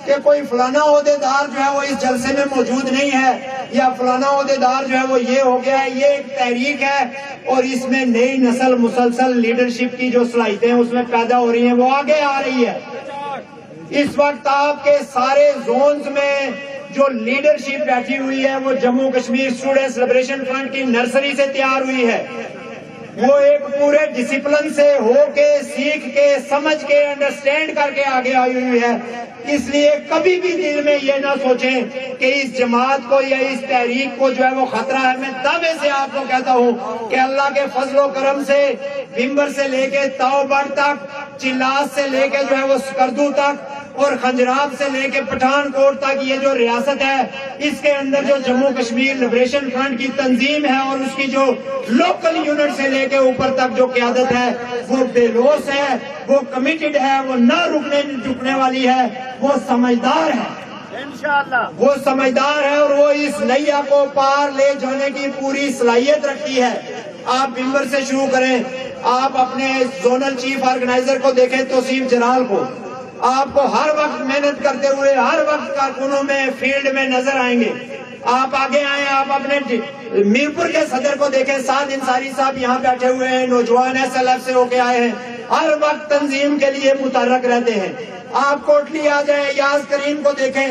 کہ کوئی فلانا عہدیدار جو ہے وہ اس جلسے میں موجود نہیں ہے، یا فلانا عہدیدار جو ہے وہ یہ ہو گیا ہے۔ یہ ایک تحریک ہے اور اس میں نئی نسل مسلسل لیڈرشپ کی جو صلاحیتیں اس میں پیدا ہو رہی ہیں وہ آگے آ رہی ہے۔ اس وقت آپ کے سارے زونز میں جو لیڈرشپ بیٹھی ہوئی ہے وہ Jammu Kashmir students liberation front کی نرسری سے تیار ہوئی ہے، وہ ایک پورے ڈسپلن سے ہو کے، سیکھ کے، سمجھ کے، انڈرسٹینڈ کر کے آگے آئی ہوئی ہے۔ اس لیے کبھی بھی دل میں یہ نہ سوچیں کہ اس جماعت کو یا اس تحریک کو جو ہے وہ خطرہ ہے۔ میں دعوے سے آپ کو کہتا ہوں کہ اللہ کے فضل و کرم سے بھمبر سے لے کے تاؤبڑ تک، چلاس سے لے کے جو ہے وہ سکردو تک، اور خنجراب سے لے کے پٹھان کوٹ تک یہ جو ریاست ہے، اس کے اندر جو جموں کشمیر لبریشن فرنٹ کی تنظیم ہے اور اس کی جو لوکل یونٹ سے لے کے اوپر تک جو قیادت ہے وہ بے لوث ہے، وہ کمیٹڈ ہے، وہ نہ رکنے جھکنے والی ہے، وہ سمجھدار ہے، وہ سمجھدار ہے اور وہ اس نیا کو پار لے جانے کی پوری صلاحیت رکھتی ہے۔ آپ بھمبر سے شروع کریں، آپ اپنے زونل چیف آرگنائزر کو دیکھیں، توصیف جلال کو، آپ کو ہر وقت محنت کرتے ہوئے ہر وقت کارکنوں میں فیلڈ میں نظر آئیں گے۔ آپ آگے آئیں، آپ اپنے میرپور کے صدر کو دیکھیں، سعد انصاری صاحب یہاں بیٹھے ہوئے ہیں، نوجوان SLF سے ہو کے آئے ہیں، ہر وقت تنظیم کے لیے متحرک رہتے ہیں۔ آپ کوٹلی آ جائیں، یاز کریم کو دیکھیں،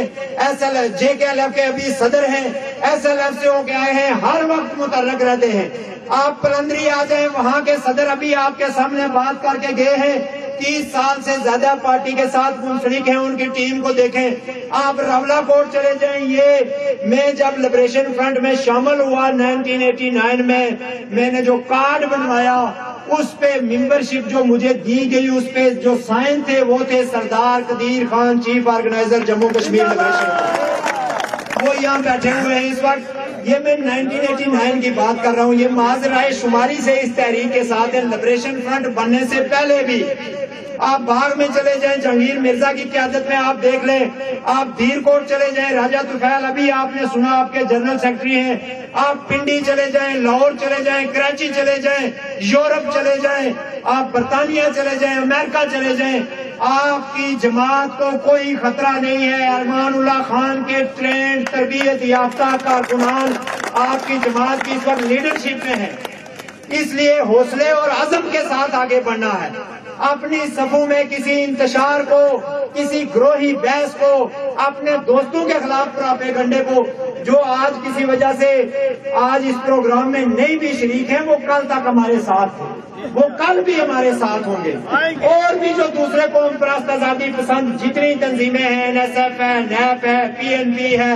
JKLF کے ابھی صدر ہیں، SLF سے ہو کے آئے ہیں، ہر وقت متحرک رہتے ہیں۔ آپ پلندری آ جائیں، وہاں کے صدر ابھی آپ کے سامنے بات کر کے گئے ہیں، 30 سال سے زیادہ پارٹی کے ساتھ منسلک ہیں، ان کی ٹیم کو دیکھیں۔ آپ راولہ کوٹ چلے جائیں، یہ میں جب لبریشن فرنٹ میں شامل ہوا 1989 میں نے جو کارڈ بنوایا اس پہ ممبرشپ جو مجھے دی گئی اس پہ جو سائن تھے وہ تھے Sardar Qadeer Khan, chief organiser Jammu Kashmir Liberation Front, وہ یہاں بیٹھے ہوئے ہیں اس وقت۔ یہ میں 1989 کی بات کر رہا ہوں، یہ محض رائے شماری سے اس تحریک کے ساتھ ہے۔ لبریشن فرنٹ بننے سے پہلے بھی آپ باغ میں چلے جائیں جہانگیر مرزا کی قیادت میں آپ دیکھ لیں، آپ دیر کوٹ چلے جائیں راجہ طفیل ابھی آپ نے سنا آپ کے جنرل سیکرٹری ہیں، آپ پنڈی چلے جائیں، لاہور چلے جائیں، کراچی چلے جائیں، یورپ چلے جائیں، آپ برطانیہ چلے جائیں، امریکہ چلے جائیں، آپ کی جماعت کو کوئی خطرہ نہیں ہے۔ ارمان اللہ خان کے ٹرینڈ تربیت یافتہ کارکنان آپ کی جماعت کی اس وقت لیڈرشپ میں ہے، اس لیے حوصلے اور عزم کے ساتھ آگے بڑھنا ہے۔ اپنی صفوں میں کسی انتشار کو، کسی گروہی بحث کو، اپنے دوستوں کے خلاف پراپیگنڈے کو، جو آج کسی وجہ سے آج اس پروگرام میں نہیں بھی شریک ہیں، وہ کل تک ہمارے ساتھ ہیں، وہ کل بھی ہمارے ساتھ ہوں گے۔ اور بھی جو دوسرے قوم پرست آزادی پسند جتنی تنظیمیں ہیں، NSF ہے، نیپ ہے، PNP ہے،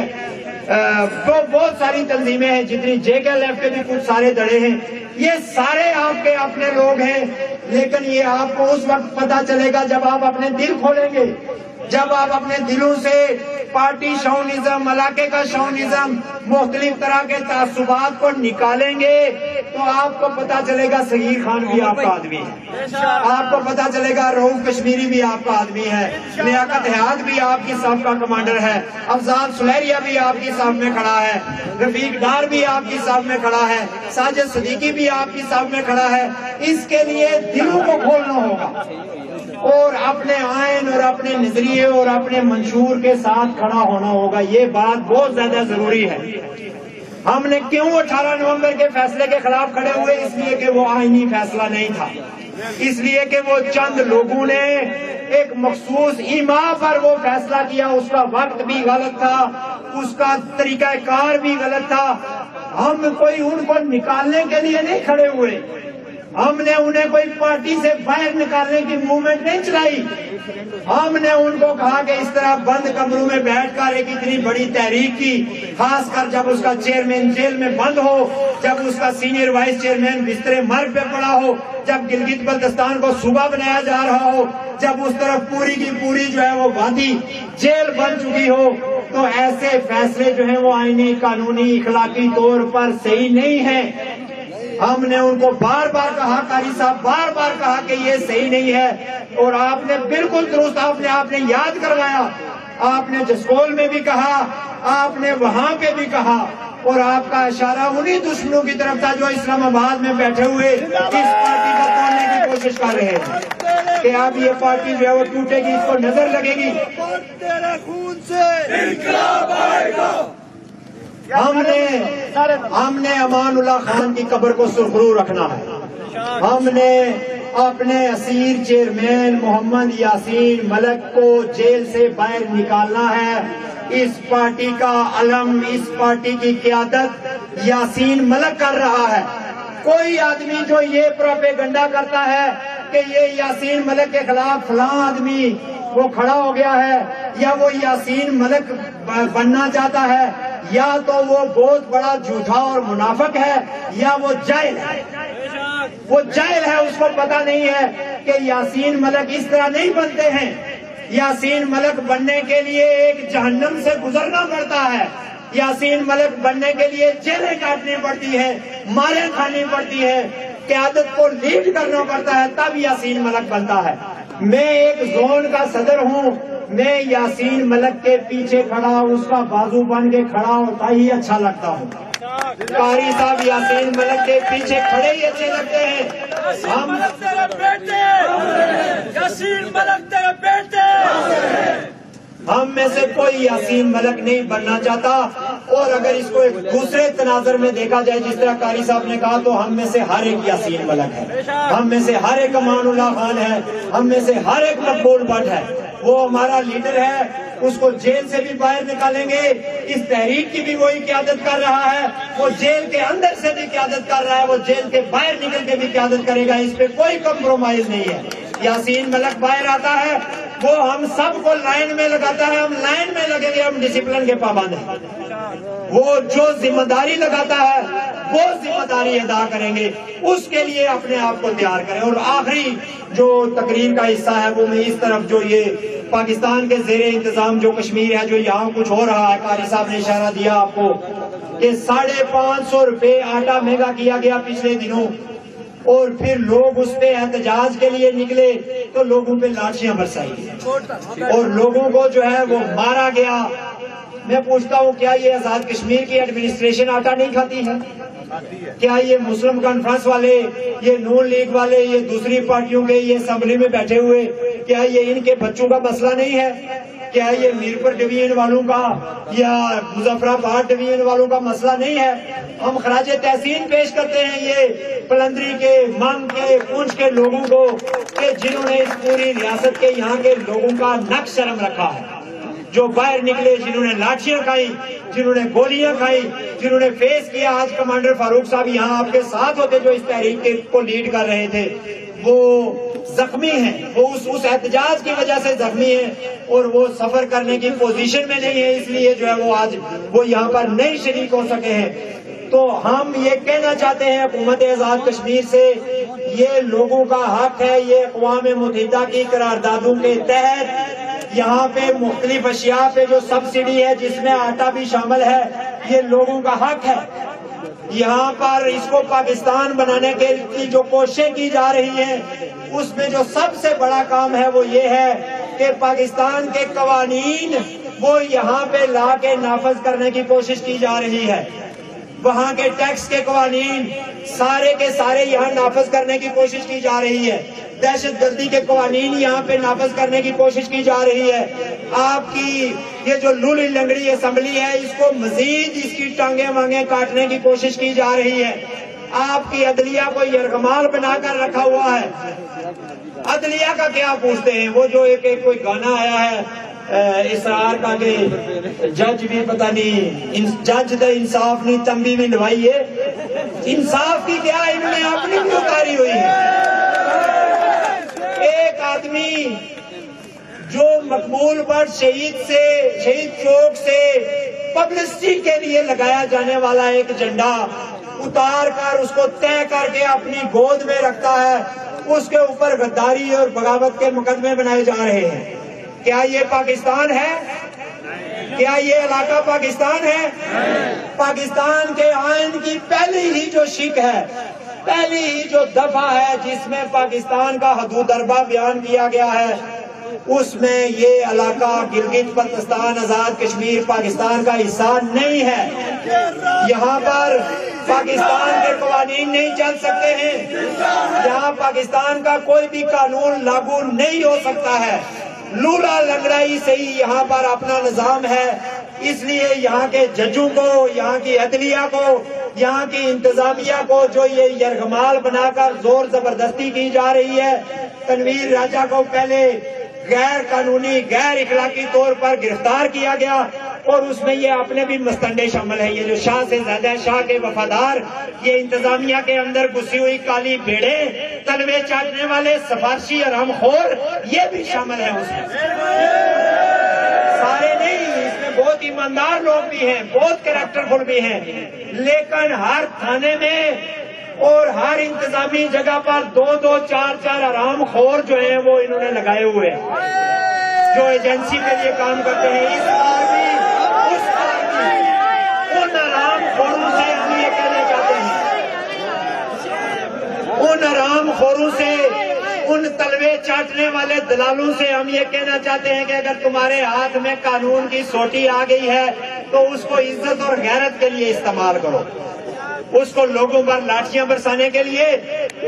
بہت ساری تنظیمیں ہیں، جتنی JKLF کے بھی کچھ سارے دڑے ہیں، یہ سارے آپ کے اپنے لوگ ہیں، لیکن یہ آپ کو اس وقت پتا چلے گا جب آپ اپنے دل کھولیں گے، جب آپ اپنے دلوں سے پارٹی شاونزم، علاقے کا شاونزم، مختلف طرح کے تعصبات کو نکالیں گے، تو آپ کو پتا چلے گا صغیر خان بھی آپ کا آدمی ہے، آپ کو پتا چلے گا رؤف کشمیری بھی آپ کا آدمی ہے، لیاقت حیات بھی آپ کی صف کا کمانڈر ہے، افضال سلیریہ بھی آپ کی صف میں کھڑا ہے، رفیق ڈار بھی آپ کی صف میں کھڑا ہے، ساجد صدیقی بھی آپ کی صف میں کھڑا ہے۔ اس کے لیے دلوں کو کھولنا ہوگا اور اپنے آئین اور اپنے نظریے اور اپنے منشور کے ساتھ کھڑا ہونا ہوگا، یہ بات بہت زیادہ ضروری ہے۔ ہم نے کیوں 18 نومبر کے فیصلے کے خلاف کھڑے ہوئے؟ اس لیے کہ وہ آئینی فیصلہ نہیں تھا، اس لیے کہ وہ چند لوگوں نے ایک مخصوص ایما پر وہ فیصلہ کیا، اس کا وقت بھی غلط تھا، اس کا طریقہ کار بھی غلط تھا۔ ہم کوئی ان کو نکالنے کے لیے نہیں کھڑے ہوئے، ہم نے انہیں کوئی پارٹی سے باہر نکالنے کی موومنٹ نہیں چلائی، ہم نے ان کو کہا کہ اس طرح بند کمروں میں بیٹھ کر ایک اتنی بڑی تحریک کی، خاص کر جب اس کا چیئرمین جیل میں بند ہو، جب اس کا سینئر وائس چیئرمین بستر مرگ پہ پڑا ہو، جب گلگت بلتستان کو صوبہ بنایا جا رہا ہو، جب اس طرف پوری کی پوری جو ہے وہ وادی جیل بن چکی ہو، تو ایسے فیصلے جو ہیں وہ آئینی، قانونی، اخلاقی طور پر صحیح نہیں ہیں۔ ہم نے ان کو بار بار کہا، قاری صاحب بار بار کہا کہ یہ صحیح نہیں ہے، اور آپ نے بالکل درست، آپ نے یاد کروایا، آپ نے جسکول میں بھی کہا، آپ نے وہاں پہ بھی کہا، اور آپ کا اشارہ انہی دشمنوں کی طرف تھا جو اسلام آباد میں بیٹھے ہوئے اس پارٹی کو توڑنے کی کوشش کر رہے ہیں کہ اب یہ پارٹی جو ہے وہ ٹوٹے گی، اس کو نظر لگے گی۔ تیرے خون سے انقلاب آئے گا۔ ہم نے امان اللہ خان کی قبر کو سرخرو رکھنا ہے، ہم نے اپنے اسیر چیئرمین محمد یاسین ملک کو جیل سے باہر نکالنا ہے۔ اس پارٹی کا علم، اس پارٹی کی قیادت یاسین ملک کر رہا ہے۔ کوئی آدمی جو یہ پروپیگنڈا کرتا ہے کہ یہ یاسین ملک کے خلاف فلاں آدمی وہ کھڑا ہو گیا ہے، یا وہ یاسین ملک بننا چاہتا ہے، یا تو وہ بہت بڑا جھوٹا اور منافق ہے، یا وہ جاہل ہے۔ وہ جاہل ہے، اس کو پتا نہیں ہے کہ یاسین ملک اس طرح نہیں بنتے ہیں۔ یاسین ملک بننے کے لیے ایک جہنم سے گزرنا پڑتا ہے، یاسین ملک بننے کے لیے جیلیں کاٹنی پڑتی ہے، ماریں کھانی پڑتی ہے، قیادت کو لیڈ کرنا پڑتا ہے، تب یاسین ملک بنتا ہے۔ میں ایک زون کا صدر ہوں، میں یاسین ملک کے پیچھے کھڑا، اس کا بازو بن کے کھڑا ہوتا ہی اچھا لگتا ہوں۔ قاری صاحب یاسین ملک کے پیچھے کھڑے ہی اچھے لگتے ہیں۔ ہم تیرے بیٹے یاسین ملک تیرے بیٹے، ہم میں سے کوئی یاسین ملک نہیں بننا چاہتا، اور اگر اس کو ایک دوسرے تناظر میں دیکھا جائے جس طرح قاری صاحب نے کہا، تو ہم میں سے ہر ایک یاسین ملک ہے، ہم میں سے ہر ایک امان اللہ خان ہے، ہم میں سے ہر ایک مقبول بٹ ہے۔ وہ ہمارا لیڈر ہے، اس کو جیل سے بھی باہر نکالیں گے، اس تحریک کی بھی وہی قیادت کر رہا ہے، وہ جیل کے اندر سے بھی قیادت کر رہا ہے، وہ جیل کے باہر نکل کے بھی قیادت کرے گا، اس پہ کوئی کمپرومائز نہیں ہے۔ یاسین ملک باہر آتا ہے، وہ ہم سب کو لائن میں لگاتا ہے، ہم لائن میں لگیں گے، ہم ڈسپلن کے پابند ہیں۔ وہ جو ذمہ داری لگاتا ہے وہ ذمہ داری ادا کریں گے، اس کے لیے اپنے آپ کو تیار کریں۔ اور آخری جو تقریر کا حصہ ہے وہ میں اس طرف جو یہ پاکستان کے زیر انتظام جو کشمیر ہے، جو یہاں کچھ ہو رہا ہے، قاری صاحب نے اشارہ دیا آپ کو کہ 550 روپے آٹا مہنگا کیا گیا پچھلے دنوں، اور پھر لوگ اس پہ احتجاج کے لیے نکلے تو لوگوں پہ لاٹھیاں برسائی گئی اور لوگوں کو جو ہے وہ مارا گیا. میں پوچھتا ہوں کیا یہ آزاد کشمیر کی ایڈمنسٹریشن آٹا نہیں کھاتی ہے؟ کیا یہ مسلم کانفرنس والے، یہ نون لیگ والے، یہ دوسری پارٹیوں کے یہ اسمبلی میں بیٹھے ہوئے، کیا یہ ان کے بچوں کا مسئلہ نہیں ہے؟ کیا یہ میرپور ڈویژن والوں کا یا مظفر آباد ڈویژن والوں کا مسئلہ نہیں ہے؟ ہم خراج تحسین پیش کرتے ہیں یہ پلندری کے، منگ کے، پونچھ کے لوگوں کو کہ جنہوں نے اس پوری ریاست کے یہاں کے لوگوں کا نقش شرم رکھا ہے، جو باہر نکلے، جنہوں نے لاٹھیاں کھائی، جنہوں نے گولیاں کھائی، جنہوں نے فیس کیا. آج کمانڈر فاروق صاحب یہاں آپ کے ساتھ ہوتے جو اس تحریک کو لیڈ کر رہے تھے، وہ زخمی ہیں، وہ اس احتجاج کی وجہ سے زخمی ہیں اور وہ سفر کرنے کی پوزیشن میں نہیں ہے، اس لیے جو ہے وہ آج وہ یہاں پر نہیں شریک ہو سکے ہیں. تو ہم یہ کہنا چاہتے ہیں حکومت آزاد کشمیر سے، یہ لوگوں کا حق ہے، یہ اقوام متحدہ کی قراردادوں کے تحت یہاں پہ مختلف اشیاء پہ جو سبسڈی ہے جس میں آٹا بھی شامل ہے، یہ لوگوں کا حق ہے. یہاں پر اس کو پاکستان بنانے کے لیے جو کوششیں کی جا رہی ہیں، اس میں جو سب سے بڑا کام ہے وہ یہ ہے کہ پاکستان کے قوانین وہ یہاں پہ لا کے نافذ کرنے کی کوشش کی جا رہی ہے. وہاں کے ٹیکس کے قوانین سارے کے سارے یہاں نافذ کرنے کی کوشش کی جا رہی ہے. دہشت گردی کے قوانین یہاں پہ نافذ کرنے کی کوشش کی جا رہی ہے. آپ کی یہ جو لولی لنگڑی اسمبلی ہے، اس کو مزید اس کی ٹانگیں وانگیں کاٹنے کی کوشش کی جا رہی ہے. آپ کی عدلیہ کو یرغمال بنا کر رکھا ہوا ہے. عدلیہ کا کیا پوچھتے ہیں؟ وہ جو ایک کوئی گانا آیا ہے اسرار کا کہ جج بھی پتہ نہیں، جج دا انصاف نہیں تمبی بھی لوائی ہے. انصاف کی کیا انہوں نے اپنی بھی اتاری ہوئی ہے. ایک آدمی جو مقبول پر شہید چوک سے پبلسٹی کے لیے لگایا جانے والا ایک جھنڈا اتار کر اس کو طے کر کے اپنی گود میں رکھتا ہے، اس کے اوپر غداری اور بغاوت کے مقدمے بنائے جا رہے ہیں. کیا یہ پاکستان ہے؟ کیا یہ علاقہ پاکستان ہے؟ پاکستان کے آئین کی پہلی ہی جو شک ہے، پہلی ہی جو دفعہ ہے جس میں پاکستان کا حدود اربہ بیان کیا گیا ہے، اس میں یہ علاقہ گلگت بلتستان آزاد کشمیر پاکستان کا حصہ نہیں ہے. یہاں پر پاکستان کے قوانین نہیں چل سکتے ہیں، یہاں پاکستان کا کوئی بھی قانون لاگو نہیں ہو سکتا ہے. لولا لنگڑائی سے ہی یہاں پر اپنا نظام ہے. اس لیے یہاں کے ججوں کو، یہاں کی عدلیہ کو، یہاں کی انتظامیہ کو جو یہ یرغمال بنا کر زور زبردستی کی جا رہی ہے. تنویر راجہ کو پہلے غیر قانونی، غیر اخلاقی طور پر گرفتار کیا گیا اور اس میں یہ اپنے بھی مستنڈے شامل ہیں. یہ جو شاہ سے زیادہ شاہ کے وفادار، یہ انتظامیہ کے اندر گھسی ہوئی کالی بھیڑے، تلوے چاٹنے والے سفارشی حرام خور، یہ بھی شامل ہیں اس میں. سارے نہیں، اس میں بہت ایماندار لوگ بھی ہیں، بہت کریکٹرفل بھی ہیں، لیکن ہر تھانے میں اور ہر انتظامی جگہ پر دو چار حرام خور جو ہیں وہ انہوں نے لگائے ہوئے ہیں، جو ایجنسی کے لیے کام کرتے ہیں. اس بار بھی اس بار بھی ان حرام خوروں سے ہم یہ کہنا چاہتے ہیں، ان حرام خوروں سے، ان تلوے چاٹنے والے دلالوں سے ہم یہ کہنا چاہتے ہیں کہ اگر تمہارے ہاتھ میں قانون کی سوٹی آ گئی ہے تو اس کو عزت اور غیرت کے لیے استعمال کرو. اس کو لوگوں پر لاٹھیاں برسانے کے لیے،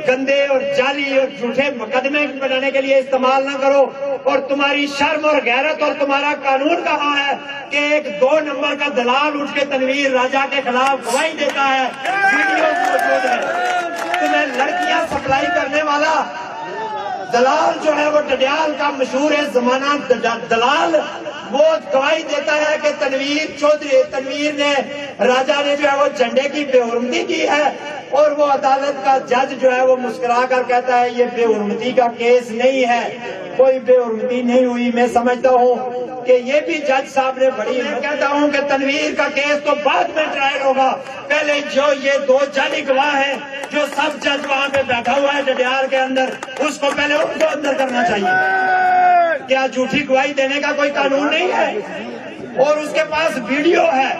گندے اور جعلی اور جھوٹے مقدمے بنانے کے لیے استعمال نہ کرو. اور تمہاری شرم اور غیرت اور تمہارا قانون کہاں ہے کہ ایک 2 نمبر کا دلال اٹھ کے تنویر راجہ کے خلاف گواہی دیتا ہے؟ ویڈیو موجود ہے. تمہیں لڑکیاں سپلائی کرنے والا دلال جو ہے وہ ڈڈیال کا مشہور ہے زمانہ دلال، وہ گواہی دیتا ہے کہ تنویر نے، راجہ نے جو ہے وہ جھنڈے کی بے حرمتی کی ہے. اور وہ عدالت کا جج جو ہے وہ مسکرا کر کہتا ہے یہ بے حرمتی کا کیس نہیں ہے، کوئی بے حرمتی نہیں ہوئی. میں سمجھتا ہوں کہ یہ بھی جج صاحب نے بڑی، میں کہتا ہوں کہ تنویر کا کیس تو بعد میں ٹرائل ہوگا. پہلے جو یہ 2 جعلی گواہ ہیں، جو سب جج وہاں پہ بیٹھا ہوا ہے ڈڈیال کے اندر، اس کو پہلے ان کو اندر کرنا چاہیے. کیا جھوٹی گواہی دینے کا کوئی قانون نہیں ہے؟ اور اس کے پاس ویڈیو ہے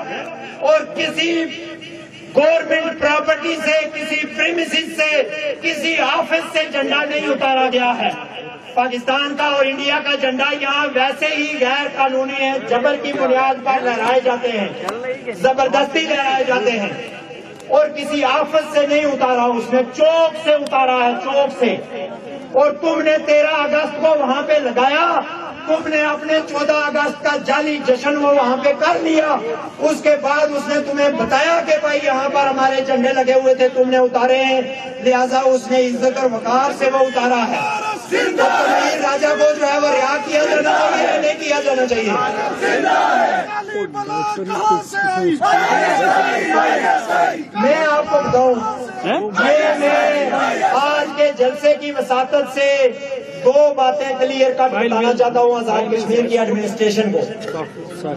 اور کسی گورنمنٹ پراپرٹی سے، کسی پریمیسز سے، کسی آفس سے جھنڈا نہیں اتارا گیا ہے۔ پاکستان کا اور انڈیا کا جھنڈا یہاں ویسے ہی غیر قانونی ہے، جبر کی بنیاد پر لہرائے جاتے ہیں، زبردستی لہرائے جاتے ہیں، اور کسی آفس سے نہیں اتارا، اس نے چوک سے اتارا ہے، چوک سے۔ اور تم نے 13 اگست کو وہاں پہ لگایا، تم نے اپنے 14 اگست کا جعلی جشن وہ وہاں پہ کر لیا، اس کے بعد اس نے تمہیں بتایا کہ بھائی یہاں پر ہمارے جھنڈے لگے ہوئے تھے، تم نے اتارے ہیں، لہذا اس نے عزت اور وقار سے وہ اتارا ہے۔ تنویر راجہ کو جو ہے وہ رہا کیا جانا چاہیے، نہیں کیا جانا چاہیے۔ میں آپ کو بتاؤں، میں آج کے جلسے کی وساطت سے 2 باتیں کلیئر کٹ بتانا چاہتا ہوں آزاد کشمیر کی ایڈمنسٹریشن کو۔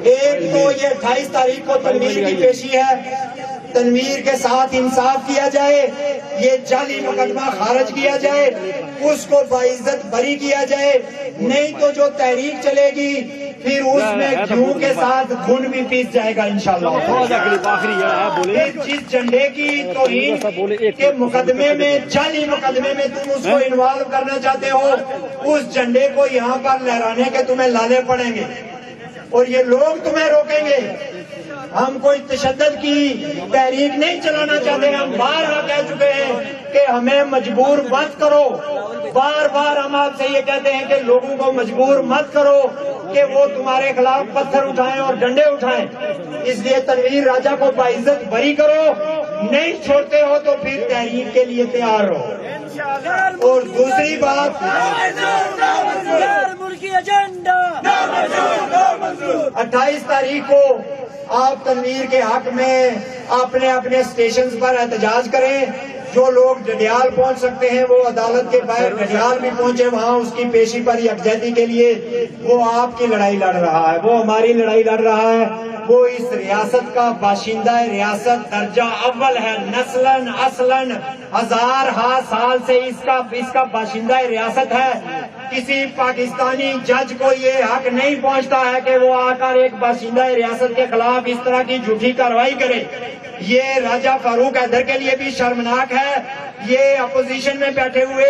ایک تو یہ 28 تاریخ کو تنویر کی پیشی ہے، تنویر کے ساتھ انصاف کیا جائے، یہ جعلی مقدمہ خارج کیا جائے، اس کو باعزت بری کیا جائے، نہیں تو جو تحریک چلے گی پھر اس میں گھیو کے ساتھ خون بھی پیس جائے گا انشاءاللہ۔ جس جھنڈے کی توہین کے مقدمے میں، جعلی مقدمے میں تم اس کو انوالو کرنا چاہتے ہو، اس جھنڈے کو یہاں پر لہرانے کے تمہیں لالے پڑیں گے اور یہ لوگ تمہیں روکیں گے۔ ہم کوئی تشدد کی تحریک نہیں چلانا چاہتے، ہم بارہا کہہ چکے ہیں کہ ہمیں مجبور مت کرو، بار بار ہم آپ سے یہ کہتے ہیں کہ لوگوں کو مجبور مت کرو کہ وہ تمہارے خلاف پتھر اٹھائیں اور ڈنڈے اٹھائیں۔ اس لیے تنویر راجہ کو باعزت بری کرو، نہیں چھوڑتے ہو تو پھر تحریک کے لیے تیار رہو۔ اور دوسری بات، 28 تاریخ کو آپ تنویر کے حق میں اپنے اپنے اسٹیشنز پر احتجاج کریں۔ جو لوگ ڈڈیال پہنچ سکتے ہیں وہ عدالت کے باہر ڈڈیال بھی پہنچے، وہاں اس کی پیشی پر یکجہتی کے لیے۔ وہ آپ کی لڑائی لڑ رہا ہے، وہ ہماری لڑائی لڑ رہا ہے، وہ اس ریاست کا باشندہ ریاست درجہ اول ہے، نسلاً اصلاً ہزارہا سال سے اس کا باشندہ ریاست ہے۔ کسی پاکستانی جج کو یہ حق نہیں پہنچتا ہے کہ وہ آ کر ایک باشندہ ریاست کے خلاف اس طرح کی جھوٹی کارروائی کرے۔ یہ راجہ فاروق حیدر کے لیے بھی شرمناک ہے، یہ اپوزیشن میں بیٹھے ہوئے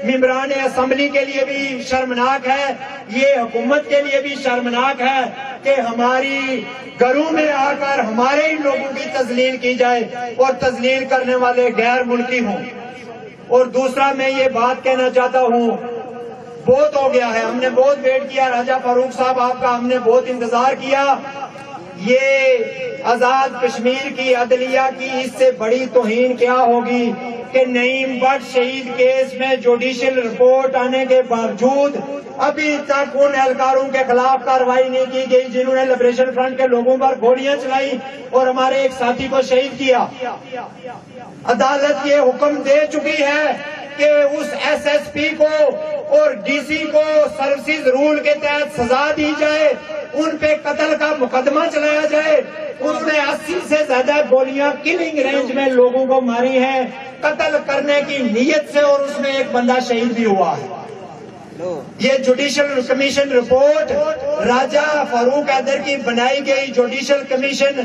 ممبران اسمبلی کے لیے بھی شرمناک ہے، یہ حکومت کے لیے بھی شرمناک ہے کہ ہماری گھروں میں آ کر ہمارے ہی لوگوں کی تذلیل کی جائے اور تذلیل کرنے والے غیر ملکی ہوں۔ اور دوسرا میں یہ بات کہنا چاہتا ہوں، بہت ہو گیا ہے، ہم نے بہت ویٹ کیا راجہ فاروق صاحب آپ کا، ہم نے بہت انتظار کیا۔ یہ آزاد کشمیر کی عدلیہ کی اس سے بڑی توہین کیا ہوگی کہ نعیم بٹ شہید کیس میں جوڈیشل رپورٹ آنے کے باوجود ابھی تک ان اہلکاروں کے خلاف کارروائی نہیں کی گئی جنہوں نے لبریشن فرنٹ کے لوگوں پر گولیاں چلائی اور ہمارے ایک ساتھی کو شہید کیا۔ عدالت یہ حکم دے چکی ہے کہ اس ایس ایس پی کو اور ڈی سی کو سروسز رول کے تحت سزا دی جائے، ان پہ قتل کا مقدمہ چلایا جائے۔ اس نے 80 سے زیادہ گولیاں کلنگ رینج میں لوگوں کو ماری ہیں قتل کرنے کی نیت سے، اور اس میں ایک بندہ شہید بھی ہوا ہے۔ یہ جوڈیشل کمیشن رپورٹ راجہ فاروق حیدر کی بنائی گئی جوڈیشل کمیشن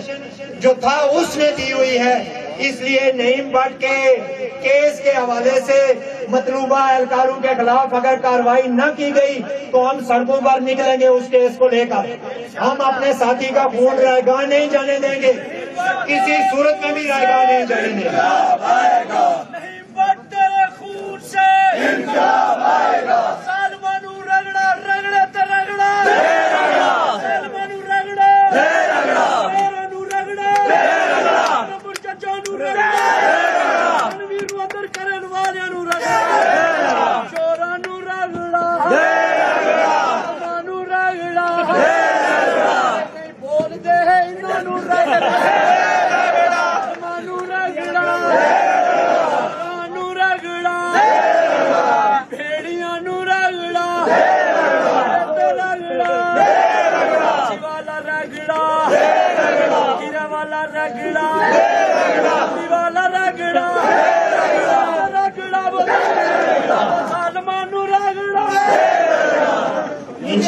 جو تھا اس نے دی ہوئی ہے۔ اس لیے نعیم بٹ کے کیس کے حوالے سے مطلوبہ اہلکاروں کے خلاف اگر کارروائی نہ کی گئی تو ہم سڑکوں پر نکلیں گے اس کیس کو لے کر۔ ہم اپنے ساتھی کا خون رائے گاہ نہیں جانے دیں گے، کسی صورت میں بھی رائے گاہ نہیں جانے دیں گے۔ نعیم بٹ تیرے خون سے انقلاب آئے گا، سالمانو رگڑا رگڑا تے رگڑا، سالمانو رگڑا رگڑا رگڑا، چچانو رگڑا، تنویر وطن کرن والیانو رگڑا، چورانو رگڑا، سالمانو رگڑا، کہیں بول دے انہوں رگڑا، سالمانو رگڑا، رگڑا،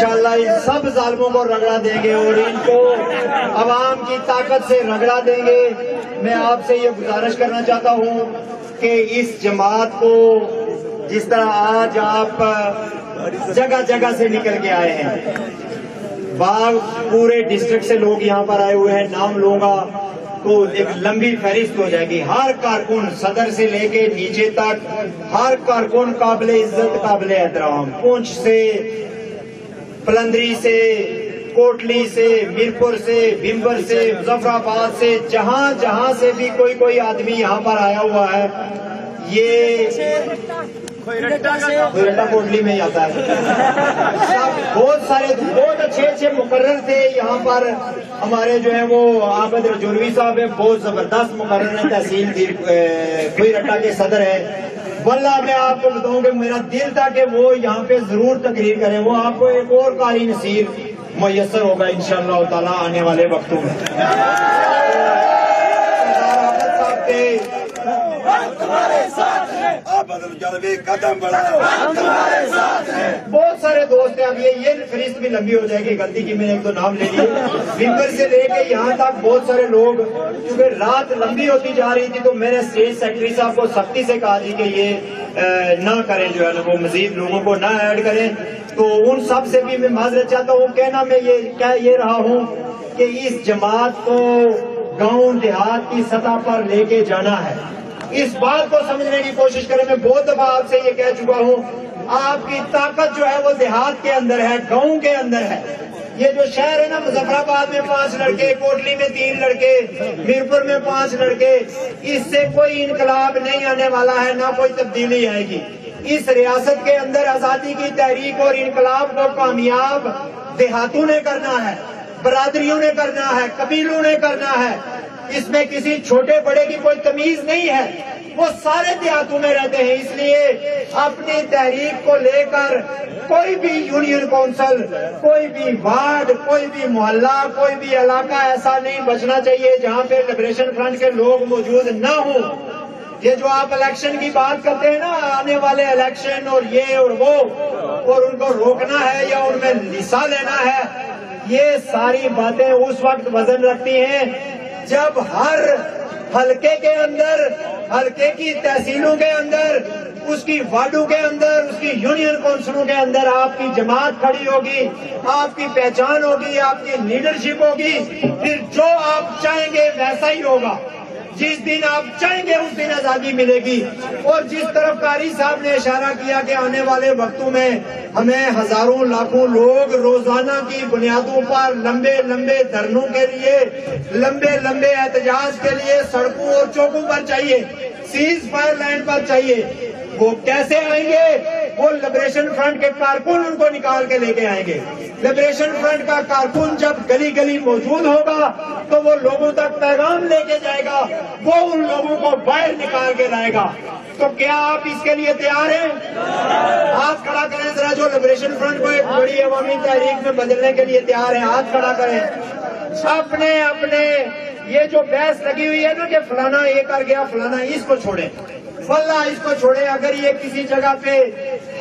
انشاءاللہ ان سب ظالموں کو رگڑا دیں گے اور ان کو عوام کی طاقت سے رگڑا دیں گے. میں آپ سے یہ گزارش کرنا چاہتا ہوں کہ اس جماعت کو جس طرح آج آپ جگہ جگہ سے نکل کے آئے ہیں, پورے ڈسٹرکٹ سے لوگ یہاں پر آئے ہوئے ہیں, نام لوں گا تو ایک لمبی فہرست ہو جائے گی. ہر کارکن صدر سے لے کے نیچے تک ہر کارکن قابل عزت قابل احترام, پونچھ سے, پلندری سے, کوٹلی سے, میرپور سے, بھمبر سے, مظفر آباد سے, جہاں جہاں سے بھی کوئی آدمی یہاں پر آیا ہوا ہے, یہ کوئرٹا کوٹلی میں ہی آتا ہے. بہت سارے بہت اچھے مقرر تھے یہاں پر. ہمارے جو ہیں وہ عابد رجوروی صاحب ہیں, بہت زبردست مقرر ہیں, تحصیل کوئرٹا کے صدر ہیں. واللہ میں آپ کو بتاؤں کہ میرا دل تھا کہ وہ یہاں پہ ضرور تقریر کریں. وہ آپ کو ایک اور قاری نصیر میسر ہوگا انشاءاللہ تعالی آنے والے وقتوں میں. بہت سارے دوست ہیں. اب یہ فہرست بھی لمبی ہو جائے گی, غلطی کی میں نے ایک دو نام لے لیے. بھمبر سے لے کے یہاں تک بہت سارے لوگ, کیونکہ رات لمبی ہوتی جا رہی تھی تو میں نے اسٹیٹ سیکرٹری صاحب کو سختی سے کہا جی کہ یہ نہ کریں, جو ہے نا وہ مزید لوگوں کو نہ ایڈ کریں. تو ان سب سے بھی میں معذرت چاہتا ہوں. کہنا میں یہ رہا ہوں کہ اس جماعت کو گاؤں دیہات کی سطح پر لے کے جانا ہے. اس بات کو سمجھنے کی کوشش کریں. میں بہت دفعہ آپ سے یہ کہہ چکا ہوں, آپ کی طاقت جو ہے وہ دیہات کے اندر ہے, گاؤں کے اندر ہے. یہ جو شہر ہے نا, مظفر آباد میں 5 لڑکے, کوٹلی میں 3 لڑکے, میرپور میں 5 لڑکے, اس سے کوئی انقلاب نہیں آنے والا ہے, نہ کوئی تبدیلی آئے گی. اس ریاست کے اندر آزادی کی تحریک اور انقلاب کو کامیاب دیہاتوں نے کرنا ہے, برادریوں نے کرنا ہے, قبیلوں نے کرنا ہے. اس میں کسی چھوٹے بڑے کی کوئی تمیز نہیں ہے, وہ سارے دیہاتوں میں رہتے ہیں. اس لیے اپنی تحریک کو لے کر کوئی بھی یونین کونسل, کوئی بھی وارڈ, کوئی بھی محلہ, کوئی بھی علاقہ ایسا نہیں بچنا چاہیے جہاں پہ لبریشن فرنٹ کے لوگ موجود نہ ہوں. یہ جو آپ الیکشن کی بات کرتے ہیں نا, آنے والے الیکشن اور یہ اور وہ, اور ان کو روکنا ہے یا ان میں حصہ لینا ہے, یہ ساری باتیں اس وقت وزن رکھتی ہیں جب ہر حلقے کے اندر, حلقے کی تحصیلوں کے اندر, اس کی وارڈوں کے اندر, اس کی یونین کونسلوں کے اندر آپ کی جماعت کھڑی ہوگی, آپ کی پہچان ہوگی, آپ کی لیڈرشپ ہوگی. پھر جو آپ چاہیں گے ویسا ہی ہوگا. جس دن آپ چاہیں گے اس دن آزادی ملے گی. اور جس طرف قاری صاحب نے اشارہ کیا کہ آنے والے وقتوں میں ہمیں ہزاروں لاکھوں لوگ روزانہ کی بنیادوں پر لمبے لمبے دھرنوں کے لیے, لمبے لمبے احتجاج کے لیے سڑکوں اور چوکوں پر چاہیے, سیز فائر لائن پر چاہیے. وہ کیسے آئیں گے؟ وہ لبریشن فرنٹ کے کارکن ان کو نکال کے لے کے آئیں گے. لبریشن فرنٹ کا کارکن جب گلی گلی موجود ہوگا تو وہ لوگوں تک پیغام لے کے جائے گا, وہ ان لوگوں کو باہر نکال کے لائے گا. تو کیا آپ اس کے لیے تیار ہیں؟ ہاتھ کھڑا کریں ذرا جو لبریشن فرنٹ کو ایک بڑی عوامی تحریک میں بدلنے کے لیے تیار ہیں. ہاتھ کھڑا کریں. اپنے اپنے یہ جو بحث لگی ہوئی ہے نا کہ فلانا یہ کر گیا, فلانا, اس کو چھوڑیں, واللہ اس کو چھوڑیں. اگر یہ کسی جگہ پہ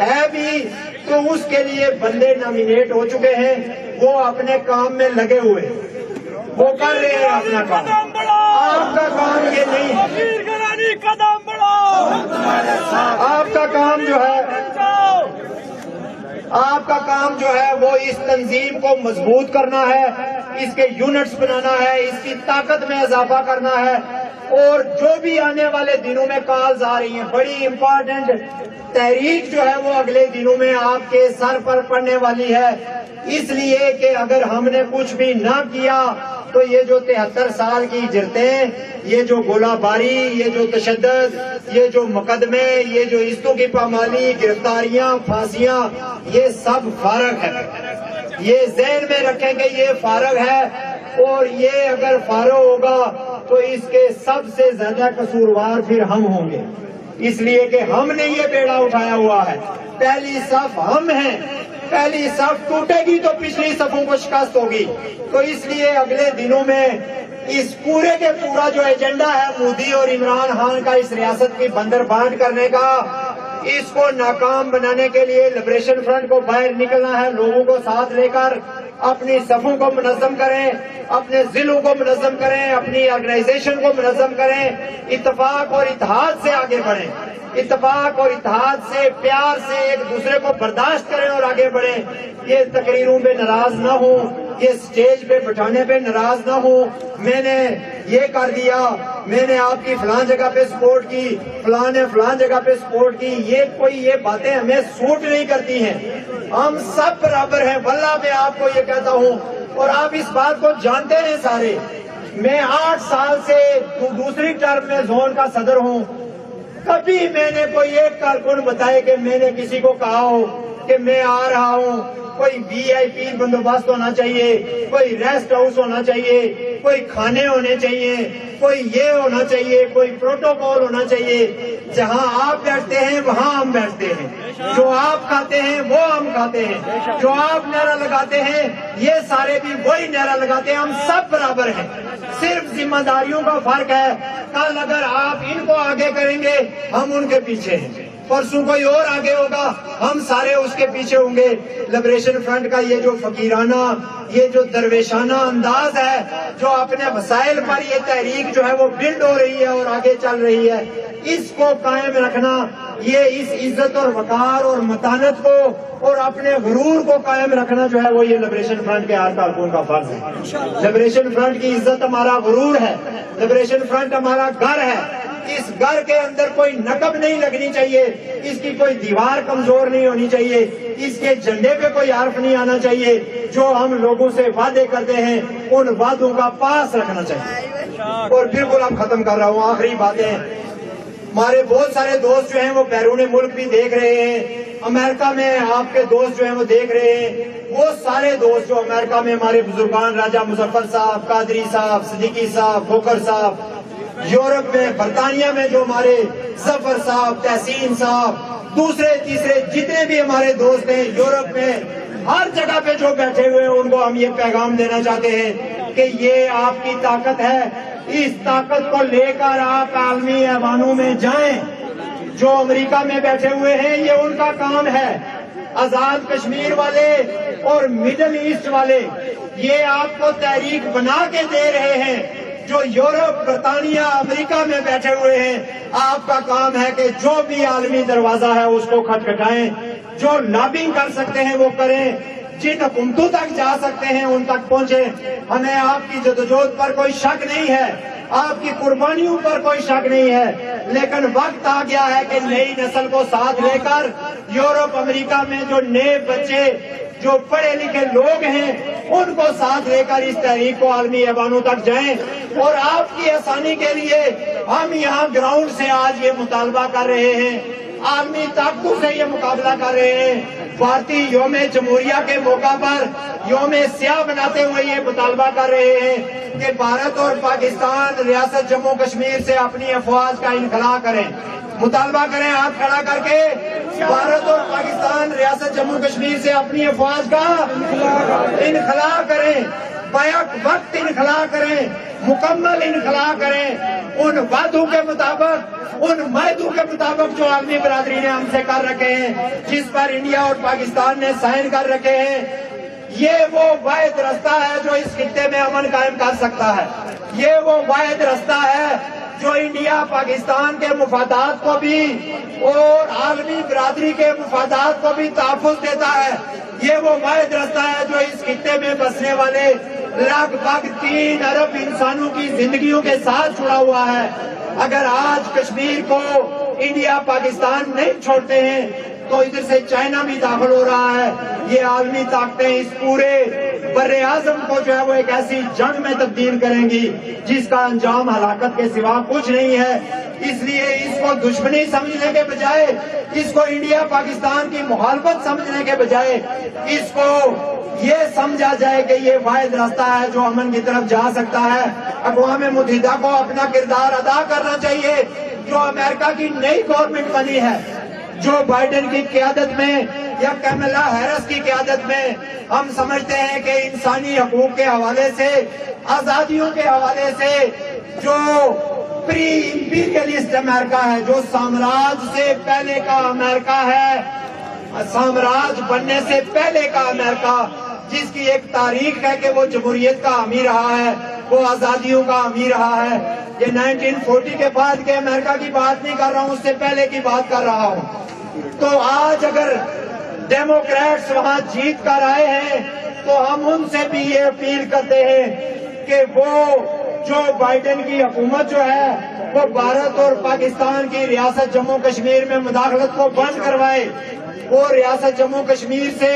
ہے بھی تو اس کے لیے بندے نامینیٹ ہو چکے ہیں, وہ اپنے کام میں لگے ہوئے, وہ کر رہے ہیں اپنا کام. آپ کا کام یہ نہیں ہے, قدم بڑھاؤ. آپ کا کام جو ہے, آپ کا کام جو ہے وہ اس تنظیم کو مضبوط کرنا ہے, اس کے یونٹس بنانا ہے, اس کی طاقت میں اضافہ کرنا ہے. اور جو بھی آنے والے دنوں میں کالز آ رہی ہیں, بڑی امپارٹنٹ تحریک جو ہے وہ اگلے دنوں میں آپ کے سر پر پڑنے والی ہے. اس لیے کہ اگر ہم نے کچھ بھی نہ کیا تو یہ جو 73 سال کی جرتیں, یہ جو گولہ باری, یہ جو تشدد, یہ جو مقدمے, یہ جو عزتوں کی پامالی, گرفتاریاں, پھانسیاں, یہ سب فارغ ہے. یہ ذہن میں رکھیں کہ یہ فارغ ہے, اور یہ اگر فارغ ہوگا تو اس کے سب سے زیادہ قصوروار پھر ہم ہوں گے. اس لیے کہ ہم نے یہ بیڑا اٹھایا ہوا ہے. پہلی صف ہم ہیں, پہلی صف ٹوٹے گی تو پچھلی صفوں کو شکست ہوگی. تو اس لیے اگلے دنوں میں اس پورے کے پورا جو ایجنڈا ہے مودی اور عمران خان کا اس ریاست کی بندر بانٹ کرنے کا, اس کو ناکام بنانے کے لیے لبریشن فرنٹ کو باہر نکلنا ہے، لوگوں کو ساتھ لے کر اپنی صفوں کو منظم کریں، اپنے ضلعوں کو منظم کریں، اپنی آرگنائزیشن کو منظم کریں، اتفاق اور اتحاد سے آگے بڑھیں، اتفاق اور اتحاد سے پیار سے ایک دوسرے کو برداشت کریں اور آگے بڑھیں۔ یہ تقریروں پہ ناراض نہ ہوں، یہ سٹیج پہ بٹھانے پہ ناراض نہ ہوں، میں نے یہ کر دیا، میں نے آپ کی فلان جگہ پہ سپورٹ کی، فلان نے فلان جگہ پہ سپورٹ کی، یہ باتیں ہمیں سوٹ نہیں کرتی ہیں۔ ہم سب برابر ہیں، واللہ میں آپ کو یہ کہتا ہوں، اور آپ اس بات کو جانتے ہیں سارے۔ میں 8 سال سے دوسری ٹرم میں زون کا صدر ہوں، کبھی میں نے کوئی ایک کارکن بتائے کہ میں نے کسی کو کہا ہو کہ میں آ رہا ہوں، کوئی VIP بندوبست ہونا چاہیے، کوئی ریسٹ ہاؤس ہونا چاہیے، کوئی کھانے ہونے چاہیے، کوئی یہ ہونا چاہیے، کوئی پروٹوکول ہونا چاہیے۔ جہاں آپ بیٹھتے ہیں وہاں ہم بیٹھتے ہیں، جو آپ کھاتے ہیں وہ ہم کھاتے ہیں، جو آپ نعرہ لگاتے ہیں یہ سارے بھی وہی نعرہ لگاتے ہیں، ہم سب برابر ہیں، صرف ذمہ داریوں کا فرق ہے۔ کل اگر آپ ان کو آگے کریں گے ہم ان کے پیچھے ہیں، پرسوں کوئی اور آگے ہوگا ہم سارے اس کے پیچھے ہوں گے۔ لبریشن فرنٹ کا یہ جو فقیرانہ، یہ جو درویشانہ انداز ہے، جو اپنے وسائل پر یہ تحریک جو ہے وہ بلڈ ہو رہی ہے اور آگے چل رہی ہے، اس کو قائم رکھنا، یہ اس عزت اور وقار اور متانت کو اور اپنے غرور کو قائم رکھنا جو ہے وہ یہ لبریشن فرنٹ کے ہر کارکن کا فرض ہے۔ لبریشن فرنٹ کی عزت ہمارا غرور ہے، لبریشن فرنٹ ہمارا گھر ہے، اس گھر کے اندر کوئی نقب نہیں لگنی چاہیے، اس کی کوئی دیوار کمزور نہیں ہونی چاہیے، اس کے جھنڈے پہ کوئی حرف نہیں آنا چاہیے، جو ہم لوگوں سے وعدے کرتے ہیں ان وعدوں کا پاس رکھنا چاہیے۔ اور بالکل اب ختم کر رہا ہوں، آخری باتیں، ہمارے بہت سارے دوست جو ہیں وہ بیرون ملک بھی دیکھ رہے ہیں، امریکہ میں آپ کے دوست جو ہیں وہ دیکھ رہے ہیں، وہ سارے دوست جو امریکہ میں ہمارے بزرگان راجہ مظفر صاحب، قادری صاحب، صدیقی صاحب، کھوکھر صاحب، یورپ میں برطانیہ میں جو ہمارے ظفر صاحب، تحسین صاحب، دوسرے تیسرے جتنے بھی ہمارے دوست ہیں یورپ میں، ہر جگہ پہ جو بیٹھے ہوئے ہیں ان کو ہم یہ پیغام دینا چاہتے ہیں کہ یہ آپ کی طاقت ہے، اس طاقت کو لے کر آپ عالمی ایوانوں میں جائیں۔ جو امریکہ میں بیٹھے ہوئے ہیں یہ ان کا کام ہے، آزاد کشمیر والے اور مڈل ایسٹ والے یہ آپ کو تحریک بنا کے دے رہے ہیں۔ جو یورپ، برطانیہ، امریکہ میں بیٹھے ہوئے ہیں، آپ کا کام ہے کہ جو بھی عالمی دروازہ ہے اس کو کھٹکھٹائیں، جو لابنگ کر سکتے ہیں وہ کریں، جن حکومتوں تک جا سکتے ہیں ان تک پہنچیں۔ ہمیں آپ کی جدوجہد پر کوئی شک نہیں ہے، آپ کی قربانیوں پر کوئی شک نہیں ہے، لیکن وقت آ گیا ہے کہ نئی نسل کو ساتھ لے کر یورپ، امریکہ میں جو نئے بچے، جو پڑھے لکھے لوگ ہیں ان کو ساتھ لے کر اس تحریک کو عالمی ایوانوں تک جائیں۔ اور آپ کی آسانی کے لیے ہم یہاں گراؤنڈ سے آج یہ مطالبہ کر رہے ہیں، عالمی طاقتوں سے یہ مقابلہ کر رہے ہیں، بھارتی یوم جمہوریہ کے موقع پر یوم سیاہ بناتے ہوئے یہ مطالبہ کر رہے ہیں کہ بھارت اور پاکستان ریاست جموں کشمیر سے اپنی افواج کا انخلا کریں۔ مطالبہ کریں ہاتھ کھڑا کر کے، بھارت اور پاکستان ریاست جموں کشمیر سے اپنی افواج کا انخلا کریں، بیک وقت انخلا کریں، مکمل انخلا کریں، ان وعدوں کے مطابق، ان معاہدوں کے مطابق جو عالمی برادری نے ہم سے کر رکھے ہیں، جس پر انڈیا اور پاکستان نے سائن کر رکھے ہیں۔ یہ وہ واحد رستہ ہے جو اس خطے میں امن قائم کر سکتا ہے، یہ وہ واحد رستہ ہے جو انڈیا پاکستان کے مفادات کو بھی اور عالمی برادری کے مفادات کو بھی تحفظ دیتا ہے، یہ وہ واحد رستہ ہے جو اس خطے میں بسنے والے لگ بھگ 3 ارب انسانوں کی زندگیوں کے ساتھ جڑا ہوا ہے۔ اگر آج کشمیر کو انڈیا پاکستان نہیں چھوڑتے ہیں تو ادھر سے چائنا بھی داخل ہو رہا ہے، یہ عالمی طاقتیں اس پورے بر اعظم کو جو ہے وہ ایک ایسی جنگ میں تبدیل کریں گی جس کا انجام ہلاکت کے سوا کچھ نہیں ہے۔ اس لیے اس کو دشمنی سمجھنے کے بجائے، اس کو انڈیا پاکستان کی مخالفت سمجھنے کے بجائے، اس کو یہ سمجھا جائے کہ یہ واحد راستہ ہے جو امن کی طرف جا سکتا ہے۔ اقوام متحدہ کو اپنا کردار ادا کرنا چاہیے۔ جو امریکہ کی نئی گورنمنٹ بنی ہے، جو بائیڈن کی قیادت میں یا کیملا ہیرس کی قیادت میں، ہم سمجھتے ہیں کہ انسانی حقوق کے حوالے سے، آزادیوں کے حوالے سے جو پری امپیریلسٹ امریکہ ہے، جو سامراج سے پہلے کا امریکہ ہے، سامراج بننے سے پہلے کا امریکہ، جس کی ایک تاریخ ہے کہ وہ جمہوریت کا حامی رہا ہے، وہ آزادیوں کا حامی رہا ہے۔ یہ 1940 کے بعد کے امریکہ کی بات نہیں کر رہا ہوں، اس سے پہلے کی بات کر رہا ہوں۔ تو آج اگر ڈیموکریٹس وہاں جیت کر آئے ہیں تو ہم ان سے بھی یہ اپیل کرتے ہیں کہ وہ جو بائیڈن کی حکومت جو ہے وہ بھارت اور پاکستان کی ریاست جموں کشمیر میں مداخلت کو بند کروائے، وہ ریاست جموں کشمیر سے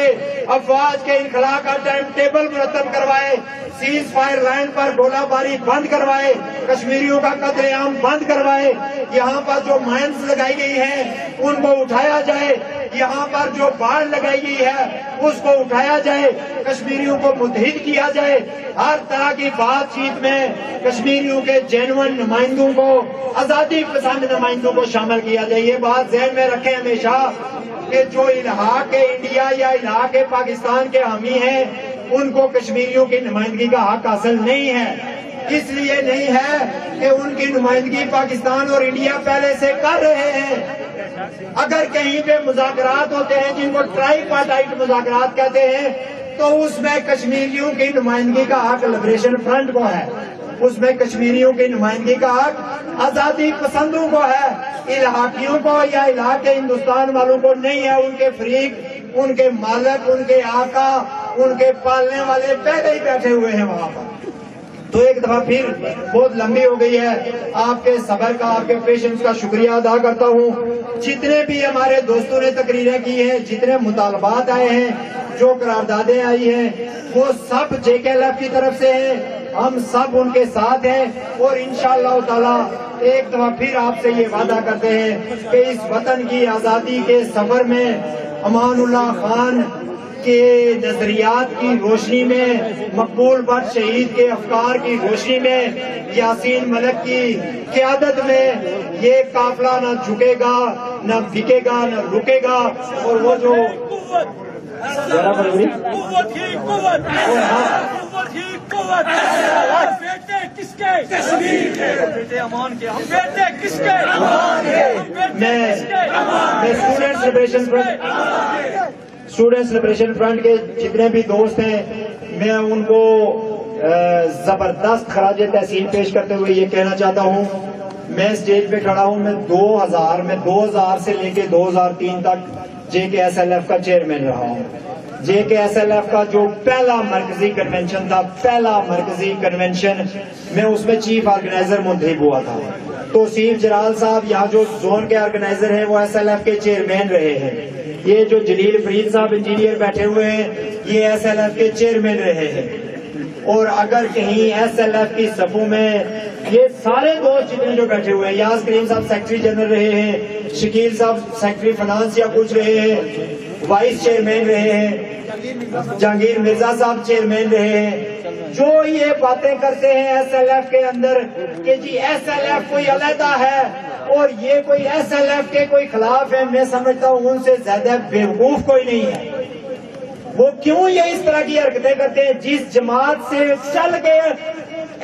افواج کے انخلا کا ٹائم ٹیبل مرتب کروائے، سیز فائر لائن پر گولہ باری بند کروائے، کشمیریوں کا قتل عام بند کروائے، یہاں پر جو مائنز لگائی گئی ہیں ان کو اٹھایا جائے، یہاں پر جو باڑ لگائی گئی ہے اس کو اٹھایا جائے، کشمیریوں کو متحد کیا جائے، ہر طرح کی بات چیت میں کشمیریوں کے جینون نمائندوں کو، آزادی پسند نمائندوں کو شامل کیا جائے۔ یہ بات ذہن میں رکھیں ہمیشہ کہ جو الحاق انڈیا یا الحاق پاکستان کے حامی ہیں ان کو کشمیریوں کی نمائندگی کا حق حاصل نہیں ہے، اس لیے نہیں ہے کہ ان کی نمائندگی پاکستان اور انڈیا پہلے سے کر رہے ہیں۔ اگر کہیں پہ مذاکرات ہوتے ہیں جن کو ٹرائی پارٹائٹ مذاکرات کہتے ہیں تو اس میں کشمیریوں کی نمائندگی کا حق لبریشن فرنٹ کو ہے، اس میں کشمیریوں کی نمائندگی کا حق آزادی پسندوں کو ہے، الحاقیوں کو یا الحاق ہندوستان والوں کو نہیں ہے۔ ان کے فریق، ان کے مالک، ان کے آقا، ان کے پالنے والے پہلے ہی بیٹھے ہوئے ہیں وہاں پر۔ تو ایک دفعہ پھر بہت لمبی ہو گئی ہے، آپ کے صبر کا، آپ کے پیشنس کا شکریہ ادا کرتا ہوں۔ جتنے بھی ہمارے دوستوں نے تقریریں کی ہیں، جتنے مطالبات آئے ہیں، جو قراردادیں آئی ہیں، وہ سب جے کے ایل ایف کی طرف سے ہیں، ہم سب ان کے ساتھ ہیں، اور انشاءاللہ تعالی ایک دفعہ پھر آپ سے یہ وعدہ کرتے ہیں کہ اس وطن کی آزادی کے سفر میں امان اللہ خان کے نظریات کی روشنی میں، مقبول بٹ شہید کے افکار کی روشنی میں، یاسین ملک کی قیادت میں یہ قافلہ نہ جھکے گا، نہ بکے گا، نہ رکے گا۔ اور وہ جو بیٹے کس کے؟ کشمیر کے بیٹے، امان کے ہم بیٹے کس کے؟ میں اسٹوڈنٹس لبریشن فرنٹ کے جتنے بھی دوست ہیں، میں ان کو زبردست خراج تحسین پیش کرتے ہوئے یہ کہنا چاہتا ہوں، میں اسٹیج پہ کھڑا ہوں، میں 2000 سے لے کے 2003 تک جے کے ایس ایل ایف کا چیئرمین رہا ہوں۔ جے کے ایس ایل ایف کا جو پہلا مرکزی کنونشن تھا، پہلا مرکزی کنونشن، میں اس میں چیف آرگنائزر منتخب ہوا تھا۔ توصیف جلال صاحب یہاں جو زون کے آرگنائزر ہیں وہ ایس ایل ایف کے چیئرمین رہے ہیں، یہ جو جلیل فرید صاحب انجینئر بیٹھے ہوئے ہیں یہ ایس ایل ایف کے چیئرمین رہے ہیں۔ اور اگر کہیں ایس ایل ایف کی صفوں میں یہ سارے دوست جتنے جو بیٹھے ہوئے ہیں، یاز کریم صاحب سیکرٹری جنرل رہے ہیں، شکیل صاحب سیکرٹری فنانس یا کچھ رہے ہیں، وائس چیئرمین رہے ہیں، جہانگیر مرزا صاحب چیئرمین رہے ہیں، جو یہ باتیں کرتے ہیں ایس ایل ایف کے اندر کہ جی ایس ایل ایف کوئی علیحدہ ہے اور یہ کوئی ایس ایل ایف کے کوئی خلاف ہے، میں سمجھتا ہوں ان سے زیادہ بیوقوف کوئی نہیں ہے۔ وہ کیوں یہ اس طرح کی حرکتیں کرتے ہیں؟ جس جماعت سے چل کے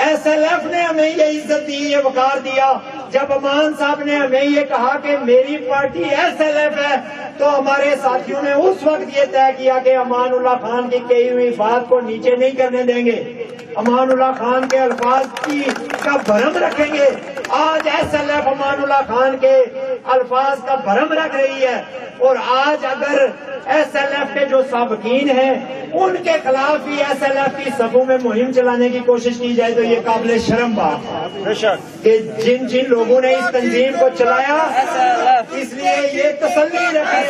ایس ایل ایف نے ہمیں یہ عزت دی، یہ وقار دیا، جب امان صاحب نے ہمیں یہ کہا کہ میری پارٹی ایس ایل ایف ہے تو ہمارے ساتھیوں نے اس وقت یہ طے کیا کہ امان اللہ خان کی کہی ہوئی بات کو نیچے نہیں کرنے دیں گے، امان اللہ خان کے الفاظ کا بھرم رکھیں گے۔ آج S L F Aman Ullah Khan کے الفاظ کا بھرم رکھ رہی ہے، اور آج اگر ایس ایل ایف کے جو سابقین ہیں ان کے خلاف بھی ایس ایل ایف کی صفوں میں مہم چلانے کی کوشش کی جائے تو یہ قابل شرم بات ہے کہ جن لوگوں نے اس تنظیم کو چلایا، اس لیے یہ تسلی رکھیں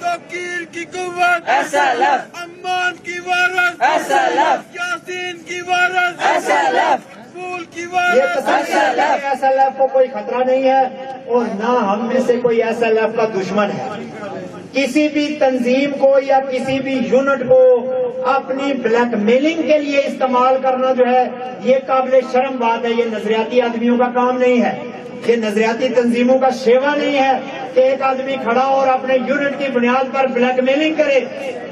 توقیر کی قوت، امان کی وارث، یاسین کی وارث، پھول کی یہ وارث۔ تسلی رکھیں کہ ایس ایل ایف کو کوئی خطرہ نہیں ہے اور نہ ہم میں سے کوئی ایس ایل ایف کا دشمن ہے۔ کسی بھی تنظیم کو یا کسی بھی یونٹ کو اپنی بلیک میلنگ کے لیے استعمال کرنا جو ہے یہ قابل شرم بات ہے، یہ نظریاتی آدمیوں کا کام نہیں ہے۔ یہ نظریاتی تنظیموں کا شیوا نہیں ہے کہ ایک آدمی کھڑا اور اپنے یونٹ کی بنیاد پر بلیک میلنگ کرے،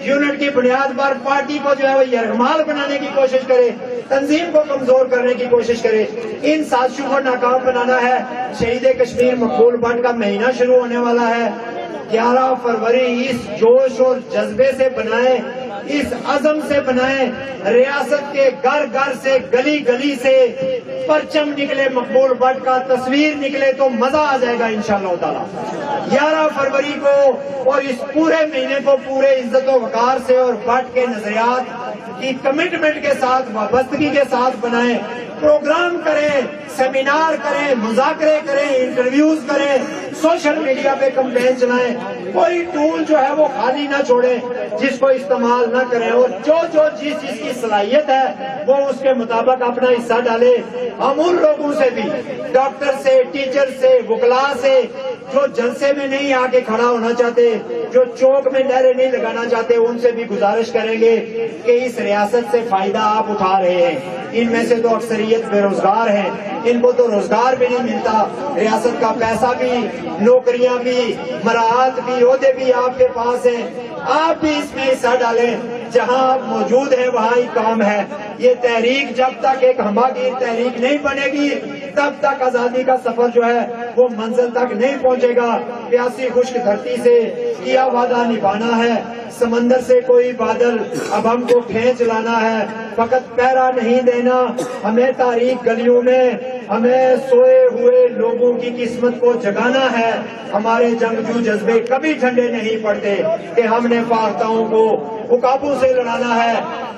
یونٹ کی بنیاد پر پارٹی کو جو ہے وہ یرغمال بنانے کی کوشش کرے، تنظیم کو کمزور کرنے کی کوشش کرے۔ ان سازشوں کو ناکام بنانا ہے۔ شہید کشمیر مقبول بٹ کا مہینہ شروع ہونے والا ہے۔ 11 فروری اس جوش اور جذبے سے بنائیں، اس عزم سے بنائیں، ریاست کے گھر گھر سے، گلی گلی سے پرچم نکلے مقبول بٹ کا، تصویر نکلے تو مزہ آ جائے گا انشاءاللہ تعالی۔ 11 فروری کو اور اس پورے مہینے کو پورے عزت و وقار سے اور بٹ کے نظریات کی کمٹمنٹ کے ساتھ، وابستگی کے ساتھ بنائیں۔ پروگرام کریں، سیمینار کریں، مذاکرے کریں، انٹرویوز کریں، سوشل میڈیا پہ کمپین چلائیں۔ کوئی ٹول جو ہے وہ خالی نہ چھوڑیں جس کو استعمال نہ کریں، اور جو جس چیز کی صلاحیت ہے وہ اس کے مطابق اپنا حصہ ڈالے۔ ہم ان لوگوں سے بھی، ڈاکٹر سے، ٹیچر سے، وکلاء سے، جو جلسے میں نہیں آ کے کھڑا ہونا چاہتے، جو چوک میں نعرے نہیں لگانا چاہتے، ان سے بھی گزارش کریں گے کہ اس ریاست سے فائدہ آپ اٹھا رہے ہیں۔ ان میں سے تو اکثریت بے روزگار ہیں، ان کو تو روزگار بھی نہیں ملتا، ریاست کا پیسہ بھی، نوکریاں بھی، مراعات بھی، عہدے بھی آپ کے پاس ہیں۔ آپ بھی اس میں حصہ ڈالیں، جہاں آپ موجود ہیں وہاں ہی کام ہے۔ یہ تحریک جب تک ایک ہماگیر تحریک نہیں بنے گی تب تک آزادی کا سفر جو ہے وہ منزل تک نہیں پہنچے گا۔ پیاسی خشک دھرتی سے کیا وعدہ نبھانا ہے، سمندر سے کوئی بادل اب ہم کو کھینچ لانا ہے، فقط پہرا نہیں دینا، ہمیں تاریخ گلیوں میں ہمیں سوئے ہوئے لوگوں کی قسمت کو جگانا ہے۔ ہمارے جنگجو جذبے کبھی ٹھنڈے نہیں پڑتے کہ ہم نے فاختاؤں کو قابو سے لڑانا ہے۔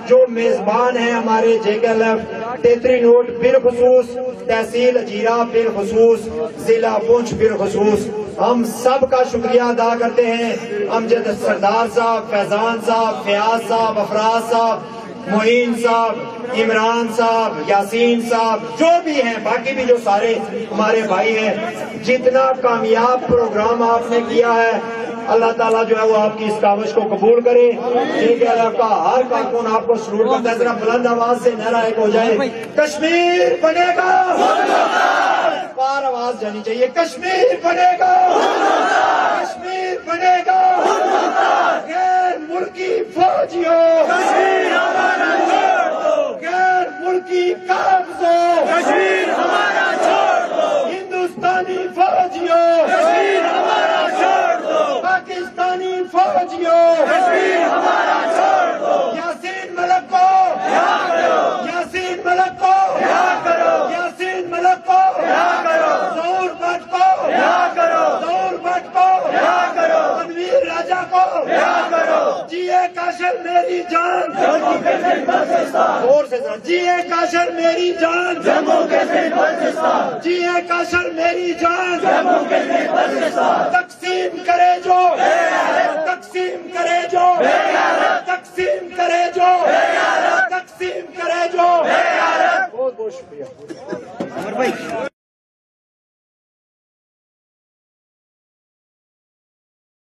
جو میزبان ہیں ہمارے JKLF، تیتری نوٹ بالخصوص، تحصیل اجیرہ بالخصوص، ضلع پونچھ بالخصوص، ہم سب کا شکریہ ادا کرتے ہیں۔ امجد سردار صاحب، فیضان صاحب، فیاض صاحب، افراز صاحب، معین صاحب، عمران صاحب، یاسین صاحب، جو بھی ہیں، باقی بھی جو سارے ہمارے بھائی ہیں، جتنا کامیاب پروگرام آپ نے کیا ہے، اللہ تعالیٰ جو ہے وہ آپ کی اس کاوش کو قبول کرے۔ JKLF کا ہر کارکن آپ کو سلوٹ کرتا ہے۔ ذرا بلند آواز سے نعرہ ایک ہو جائے، کشمیر بنے گا، پار آواز جانی چاہیے، کشمیر بنے گا، کشمیر بنے گا، غیر ملکی فوجیوں، کشمیر ہمارا چھوڑ دو، غیر ملکی قابضوں، کشمیر ہمارا چھوڑ دو، ہندوستانی فوجیوں، کشمیر ہمارا چھوڑ دو، پاکستانی فوجیوں، کشمیر ہمارا چھوڑ دو، یاسین ملک کو رہا کرو، یاسین ملک کو رہا کرو، یاسین ملک کو رہا کرو، ظہور بٹ کو رہا کرو، ظہور بٹ کو رہا کرو، تنویر راجہ کو رہا کرو، جیے کاشر میری جان، جموں کشمیر بلوچستان، اور سے جیے کاشر میری جان، جموں کشمیر بلوچستان، جیے کاشر میری جان، جموں کشمیر بلوچستان، تقسیم کرے جو، تقسیم کرے جو، تقسیم کرے جو، تقسیم کرے جو، بہت بہت شکریہ۔